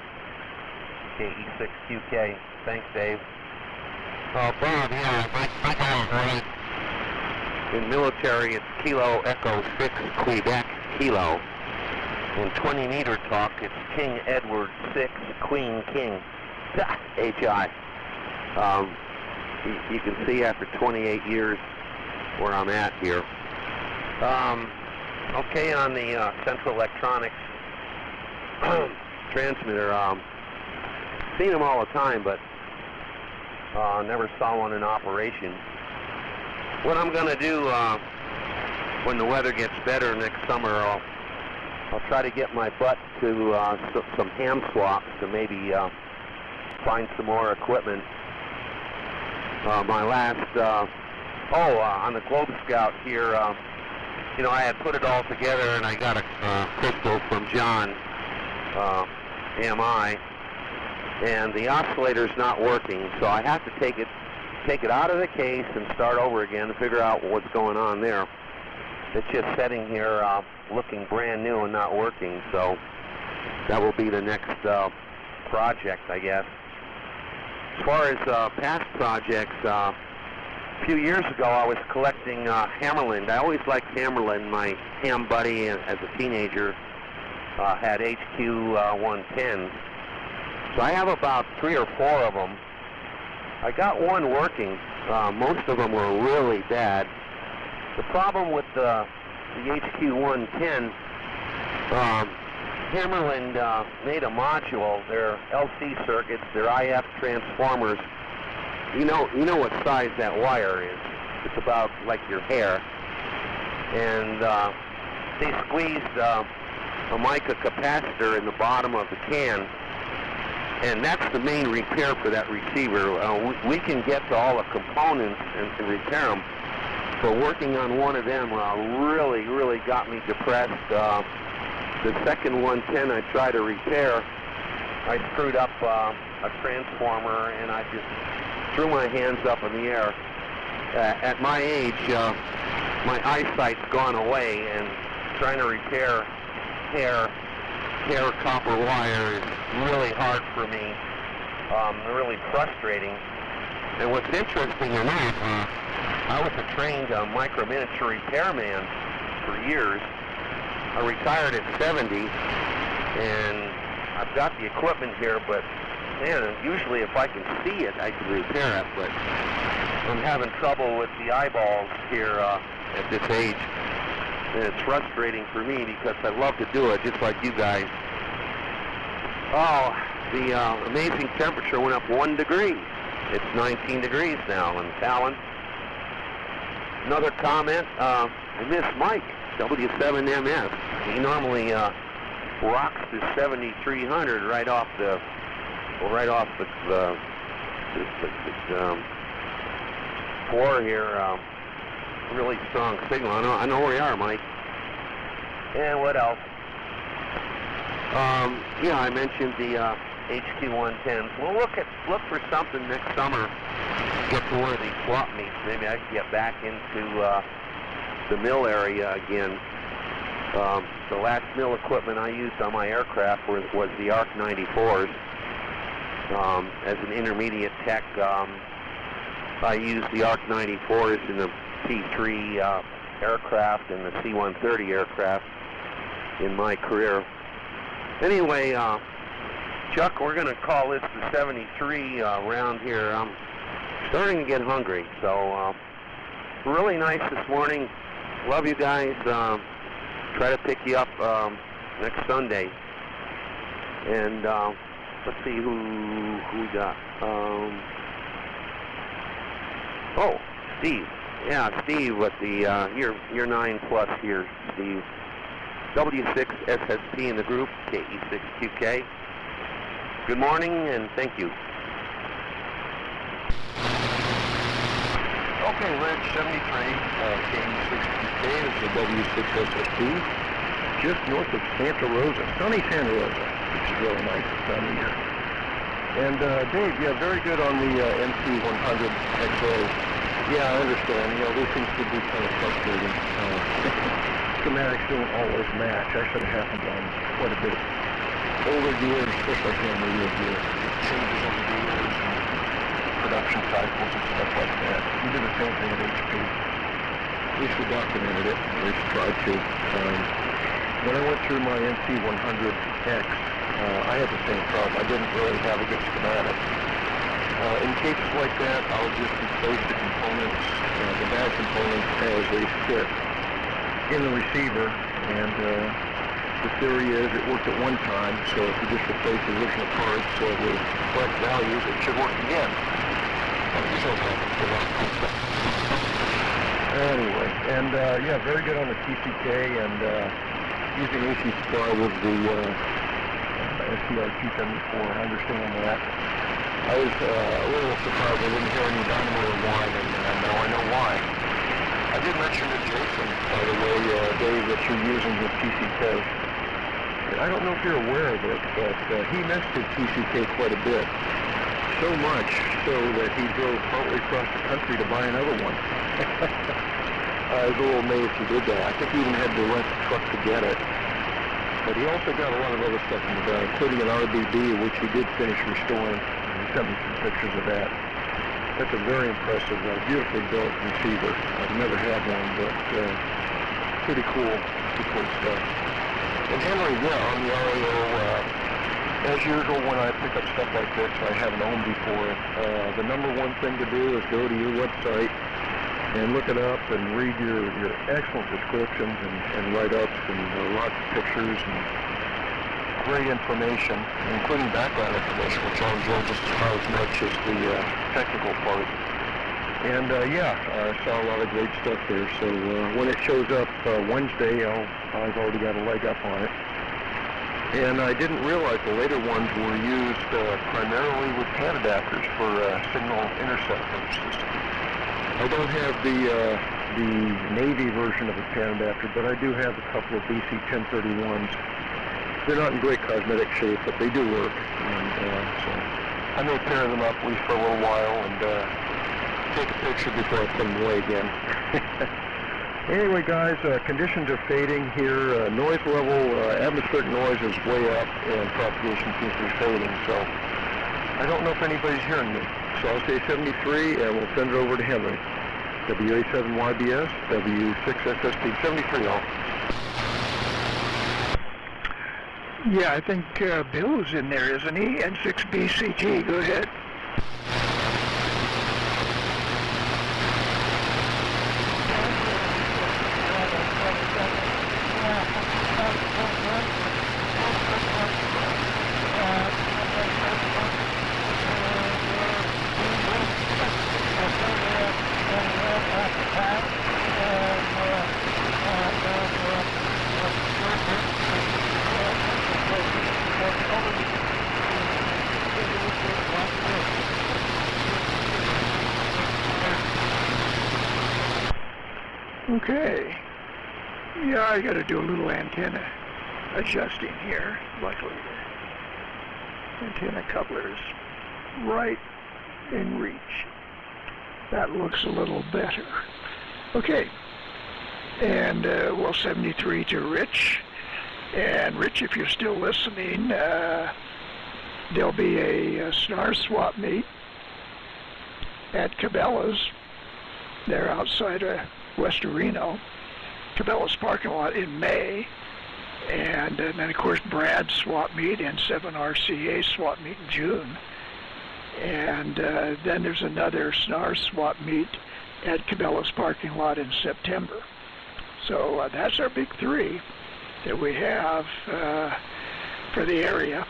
KE6QK. Thanks, Dave. Oh, Bob, yeah, my guy's right. In military, it's Kilo Echo 6 Quebec Kilo. In 20 meter talk, it's King Edward 6 Queen King HI. You can see after 28 years where I'm at here. Okay, on the Central Electronics transmitter, seen them all the time, but never saw one in operation. What I'm going to do when the weather gets better next summer, I'll try to get my butt to some ham swaps to maybe find some more equipment. My last, on the Globe Scout here, you know, I had put it all together and I got a crystal from John, AMI, and the oscillator's not working, so I have to take it out of the case and start over again to figure out what's going on there. It's just sitting here looking brand new and not working, so that will be the next project, I guess. As far as past projects, a few years ago I was collecting Hammerland. I always liked Hammerland. My ham buddy as a teenager had HQ 110s. So I have about 3 or 4 of them. I got one working. Most of them were really bad. The problem with the HQ 110, Hammerland made a module. They're LC circuits, they're IF transformers. You know what size that wire is. It's about like your hair. And they squeezed a mica capacitor in the bottom of the can. And that's the main repair for that receiver. We can get to all the components and repair them. But working on one of them really got me depressed. The second 110 I tried to repair, I screwed up a transformer and I just threw my hands up in the air. At my age, my eyesight's gone away, and trying to repair hair copper wire is really hard for me, really frustrating. And what's interesting enough, I was a trained micro-miniature repairman for years. I retired at 70, and I've got the equipment here, but man, usually if I can see it, I can repair it, but I'm having trouble with the eyeballs here at this age. And it's frustrating for me because I love to do it, just like you guys. Oh, the amazing temperature went up 1 degree. It's 19 degrees now in Talon. Another comment, I miss Mike, W7MS. He normally rocks the 7300 right off the floor here. Really strong signal. I know where you are, Mike. And what else? Yeah, I mentioned the HQ 110s. We'll look for something next summer. Get to one of these swap meets. Maybe I can get back into the mill area again. The last mill equipment I used on my aircraft was the ARC 94s. As an intermediate tech, I used the ARC 94s in the P3 aircraft and the C-130 aircraft in my career. Anyway, Chuck, we're going to call this the 73 round here. I'm starting to get hungry, so really nice this morning. Love you guys. Try to pick you up next Sunday. And let's see who we got. Oh, Steve. Yeah, Steve with the you're 9+ here, Steve. W6SSP in the group, KE6QK. Good morning and thank you. Okay, Rich, 73, KE6QK is the W6SSP, just north of Santa Rosa, sunny Santa Rosa, which is really nice this time of year. And Dave, yeah, very good on the NC100 XO. Yeah, I understand, you know, these things could be kind of frustrating. Schematics don't always match. Actually, it happens on quite a bit older gear, especially camera gear. It changes over the years and production cycles and stuff like that. We did the same thing at HP. At least we documented it, at least tried to. When I went through my NC100X, I had the same problem. I didn't really have a good schematic. In cases like that, I'll just replace the components, the bad components, as they fit in the receiver, and the theory is it worked at one time, so if you just replace the original parts with correct values, it should work again. Anyway, and yeah, very good on the TCK, and using AC supply with the SCR 274, I understand that. I was a little surprised I didn't hear any dynamo or whine, and now I know why. I did mention to Jason, by the way, Dave, that you're using his TCK. And I don't know if you're aware of it, but he missed his TCK quite a bit. So much so that he drove partly across the country to buy another one. I was a little amazed he did that. I think he even had to rent a truck to get it. But he also got a lot of other stuff in the bag, including an RBB, which he did finish restoring. He sent me some pictures of that. That's a very impressive, beautifully built receiver. I've never had one, but pretty cool stuff. And Henry, yeah, on the RAO, as usual, when I pick up stuff like this, I haven't owned before. The number one thing to do is go to your website and look it up and read your excellent descriptions and write-ups and lots of pictures and great information, including background information, which I'll enjoy just as much as the technical part. And yeah, I saw a lot of great stuff there. So when it shows up Wednesday, I've already got a leg up on it. And I didn't realize the later ones were used primarily with pan adapters for signal intercept purposes. I don't have the Navy version of a pan adapter, but I do have a couple of BC 1031s. They're not in great cosmetic shape, but they do work. And so I may pair them up at least for a little while and take a picture before I put them away again. Anyway, guys, conditions are fading here. Noise level, atmospheric noise is way up, and propagation seems to be fading. So I don't know if anybody's hearing me. So I'll say 73, and we'll send it over to Henry. WA7YBS, W6SSP, 73 all. Yeah, I think Bill's in there, isn't he? N6BCG, go ahead. Okay. Yeah, I got to do a little antenna adjusting here. Luckily, the antenna coupler is right in reach. That looks a little better. Okay. And well, 73 to Rich. And Rich, if you're still listening, there'll be a star swap meet at Cabela's. They're outside of West Reno. Cabela's parking lot in May. And then, of course, Brad's swap meet and 7RCA swap meet in June. And then there's another SNAR swap meet at Cabela's parking lot in September. So that's our big three that we have for the area.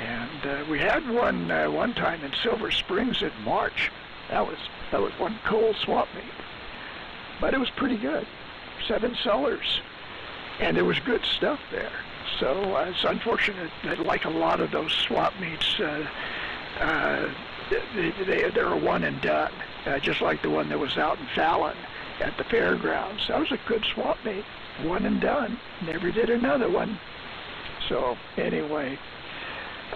And we had one time in Silver Springs in March. That was one cold swap meet, but it was pretty good. 7 sellers, and there was good stuff there. So it's unfortunate that, like a lot of those swap meets, they're a one and done, just like the one that was out in Fallon at the fairgrounds. That was a good swap meet, one and done. Never did another one. So anyway,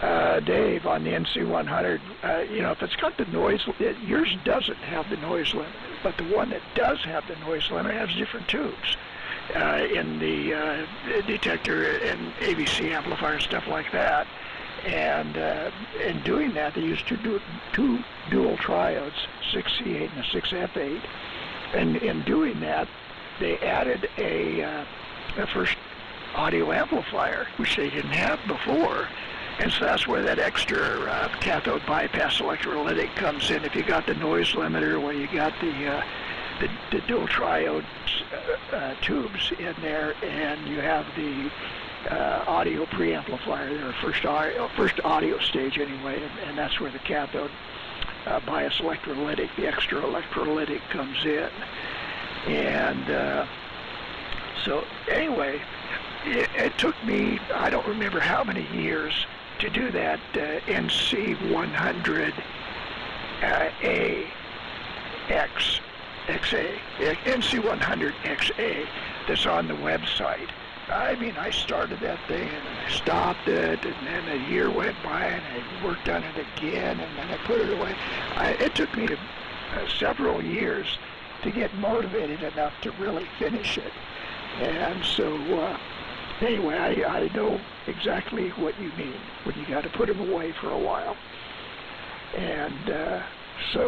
Dave, on the NC100, if it's got the noise, yours doesn't have the noise limiter, but the one that does have the noise limiter has different tubes in the detector and AVC amplifier, stuff like that. And in doing that, they use two dual triodes, 6C8 and a 6F8. And in doing that, they added a first audio amplifier, which they didn't have before. And so that's where that extra cathode bypass electrolytic comes in. If you got the noise limiter, well, you got the dual triode tubes in there, and you have the audio preamplifier there, first audio stage anyway, and that's where the cathode bias electrolytic, the extra electrolytic, comes in. And so anyway, it took me, I don't remember how many years to do that NC100 XA, NC100 XA that's on the website. I mean, I started that thing and I stopped it, and then a year went by and I worked on it again, and then I put it away. It took me several years to get motivated enough to really finish it. And so anyway, I know exactly what you mean when you got to put them away for a while. And so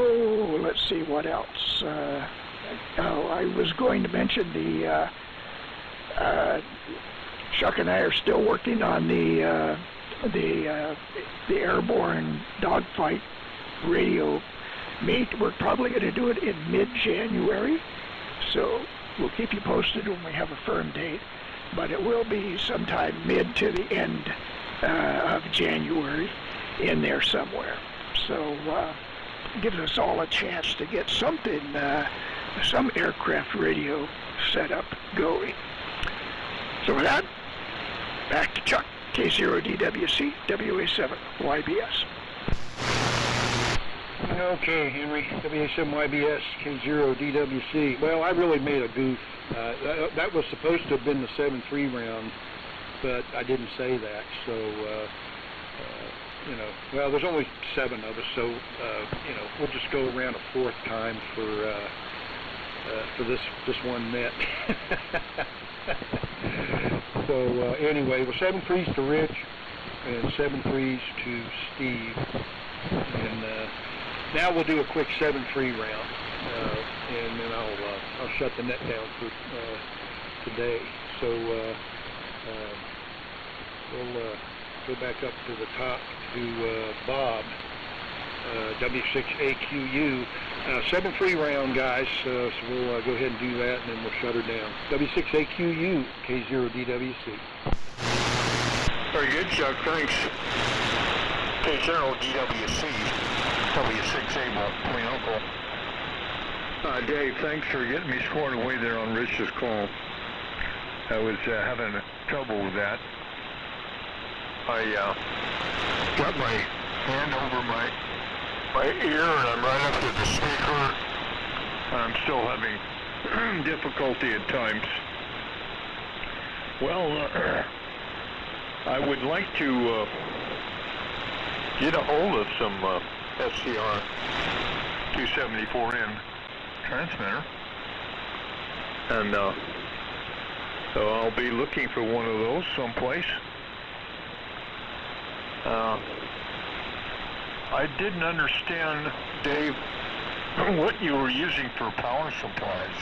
let's see what else. I was going to mention the Chuck and I are still working on the airborne dogfight radio meet. We're probably going to do it in mid-January, so we'll keep you posted when we have a firm date. But it will be sometime mid to the end of January, in there somewhere. So it gives us all a chance to get something, some aircraft radio setup going. So with that, back to Chuck, K0DWC, WA7YBS. Okay, Henry, WA7YBS, K0DWC. Well, I really made a goof. That was supposed to have been the 7.3 round, but I didn't say that. So, well, there's only 7 of us, so, we'll just go around a 4th time for this one net. So anyway, well, 7.3s to Rich and 7.3s to Steve, and now we'll do a quick 7.3 round, and then I'll shut the net down for today. So we'll go back up to the top to Bob, W6AQU. 7.3 round, guys, so we'll go ahead and do that, and then we'll shut her down. W6AQU, K0DWC. Very good, Chuck, thanks. K0DWC, W6A, my uncle. Dave, thanks for getting me scored away there on Rich's call. I was having trouble with that. I got my hand over my ear, and I'm right up to the speaker, and I'm still having difficulty at times. Well, I would like to get a hold of some SCR 274N transmitter, and so I'll be looking for one of those someplace. I didn't understand, Dave, what you were using for power supplies.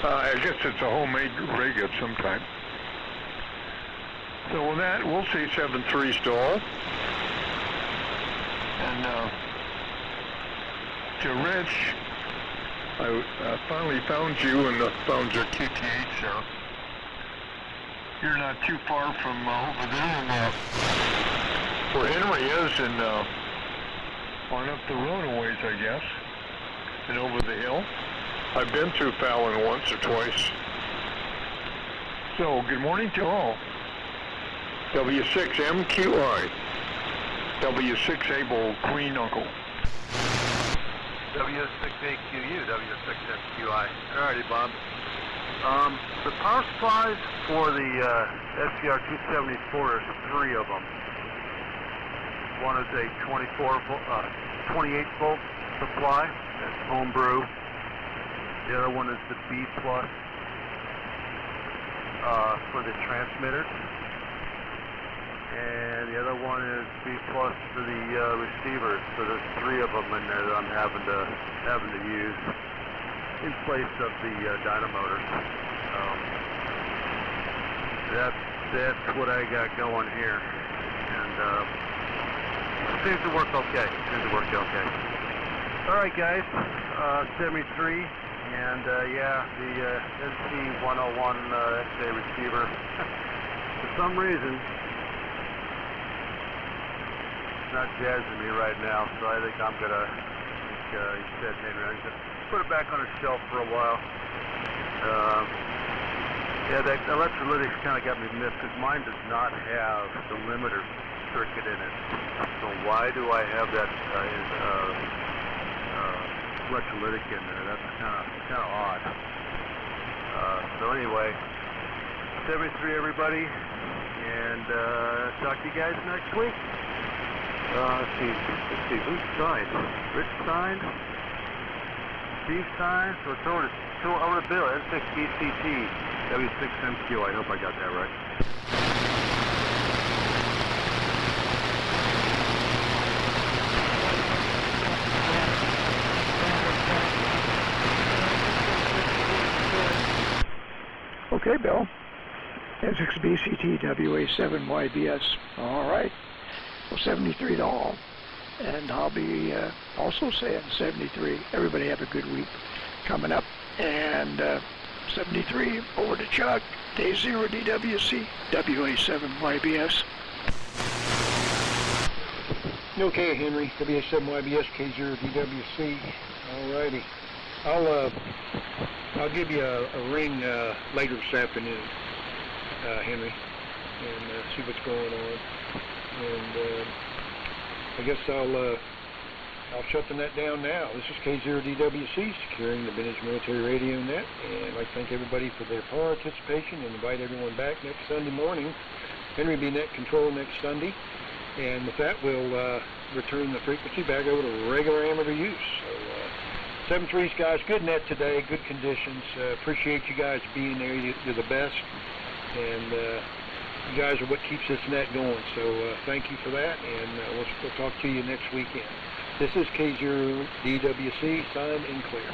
I guess it's a homemade rig of some type. So with that, we'll see 7.3 stall. And to Rich, I finally found you and found your QTH there. You're not too far from over there, and where Henry is, and on up the road a ways, I guess, and over the hill. I've been through Fallon once or twice. So, good morning to all. W6MQI. W6Able Green Uncle. W6AQU, W6MQI. Alrighty, Bob. The power supplies for the SCR 274, there's 3 of them. One is a 28 volt supply, that's homebrew. The other one is the B plus for the transmitters. And the other one is B plus for the receivers. So there's 3 of them in there that I'm having to use in place of the dynamotors. That's what I got going here, and it seems to work okay. All right, guys, 73, and yeah, the NC101 XA receiver. For some reason, it's not jazzing me right now, so I think I'm gonna. He said, Henry, I'm gonna put it back on a shelf for a while. Yeah, that electrolytics kind of got me missed because mine does not have the limiter circuit in it. So why do I have that electrolytic in there? That's kind of odd. So anyway, 73 everybody, and talk to you guys next week. Let's see, who's signed? Rich signed. Steve signed. So it's over to Bill. N6BCT. W6MQ, I hope I got that right. Okay, Bill. N6BCT WA7YBS. All right. Well, 73 to all. And I'll be also saying 73. Everybody have a good week coming up. And 73 over to Chuck. Day 0 DWC WA7YBS. Okay, Henry. WA7YBS K0 DWC. Alrighty. I'll give you a ring later this afternoon, Henry, and see what's going on. And I guess I'll shut the net down now. This is K0DWC, securing the Vintage Military Radio Net, and I'd like to thank everybody for their participation and invite everyone back next Sunday morning. Henry will be net control next Sunday, and with that we'll return the frequency back over to regular amateur use. So 7.3s, guys, good net today, good conditions. Appreciate you guys being there. You're the best, and you guys are what keeps this net going. So thank you for that, and we'll talk to you next weekend. This is K0DWC, signed and clear.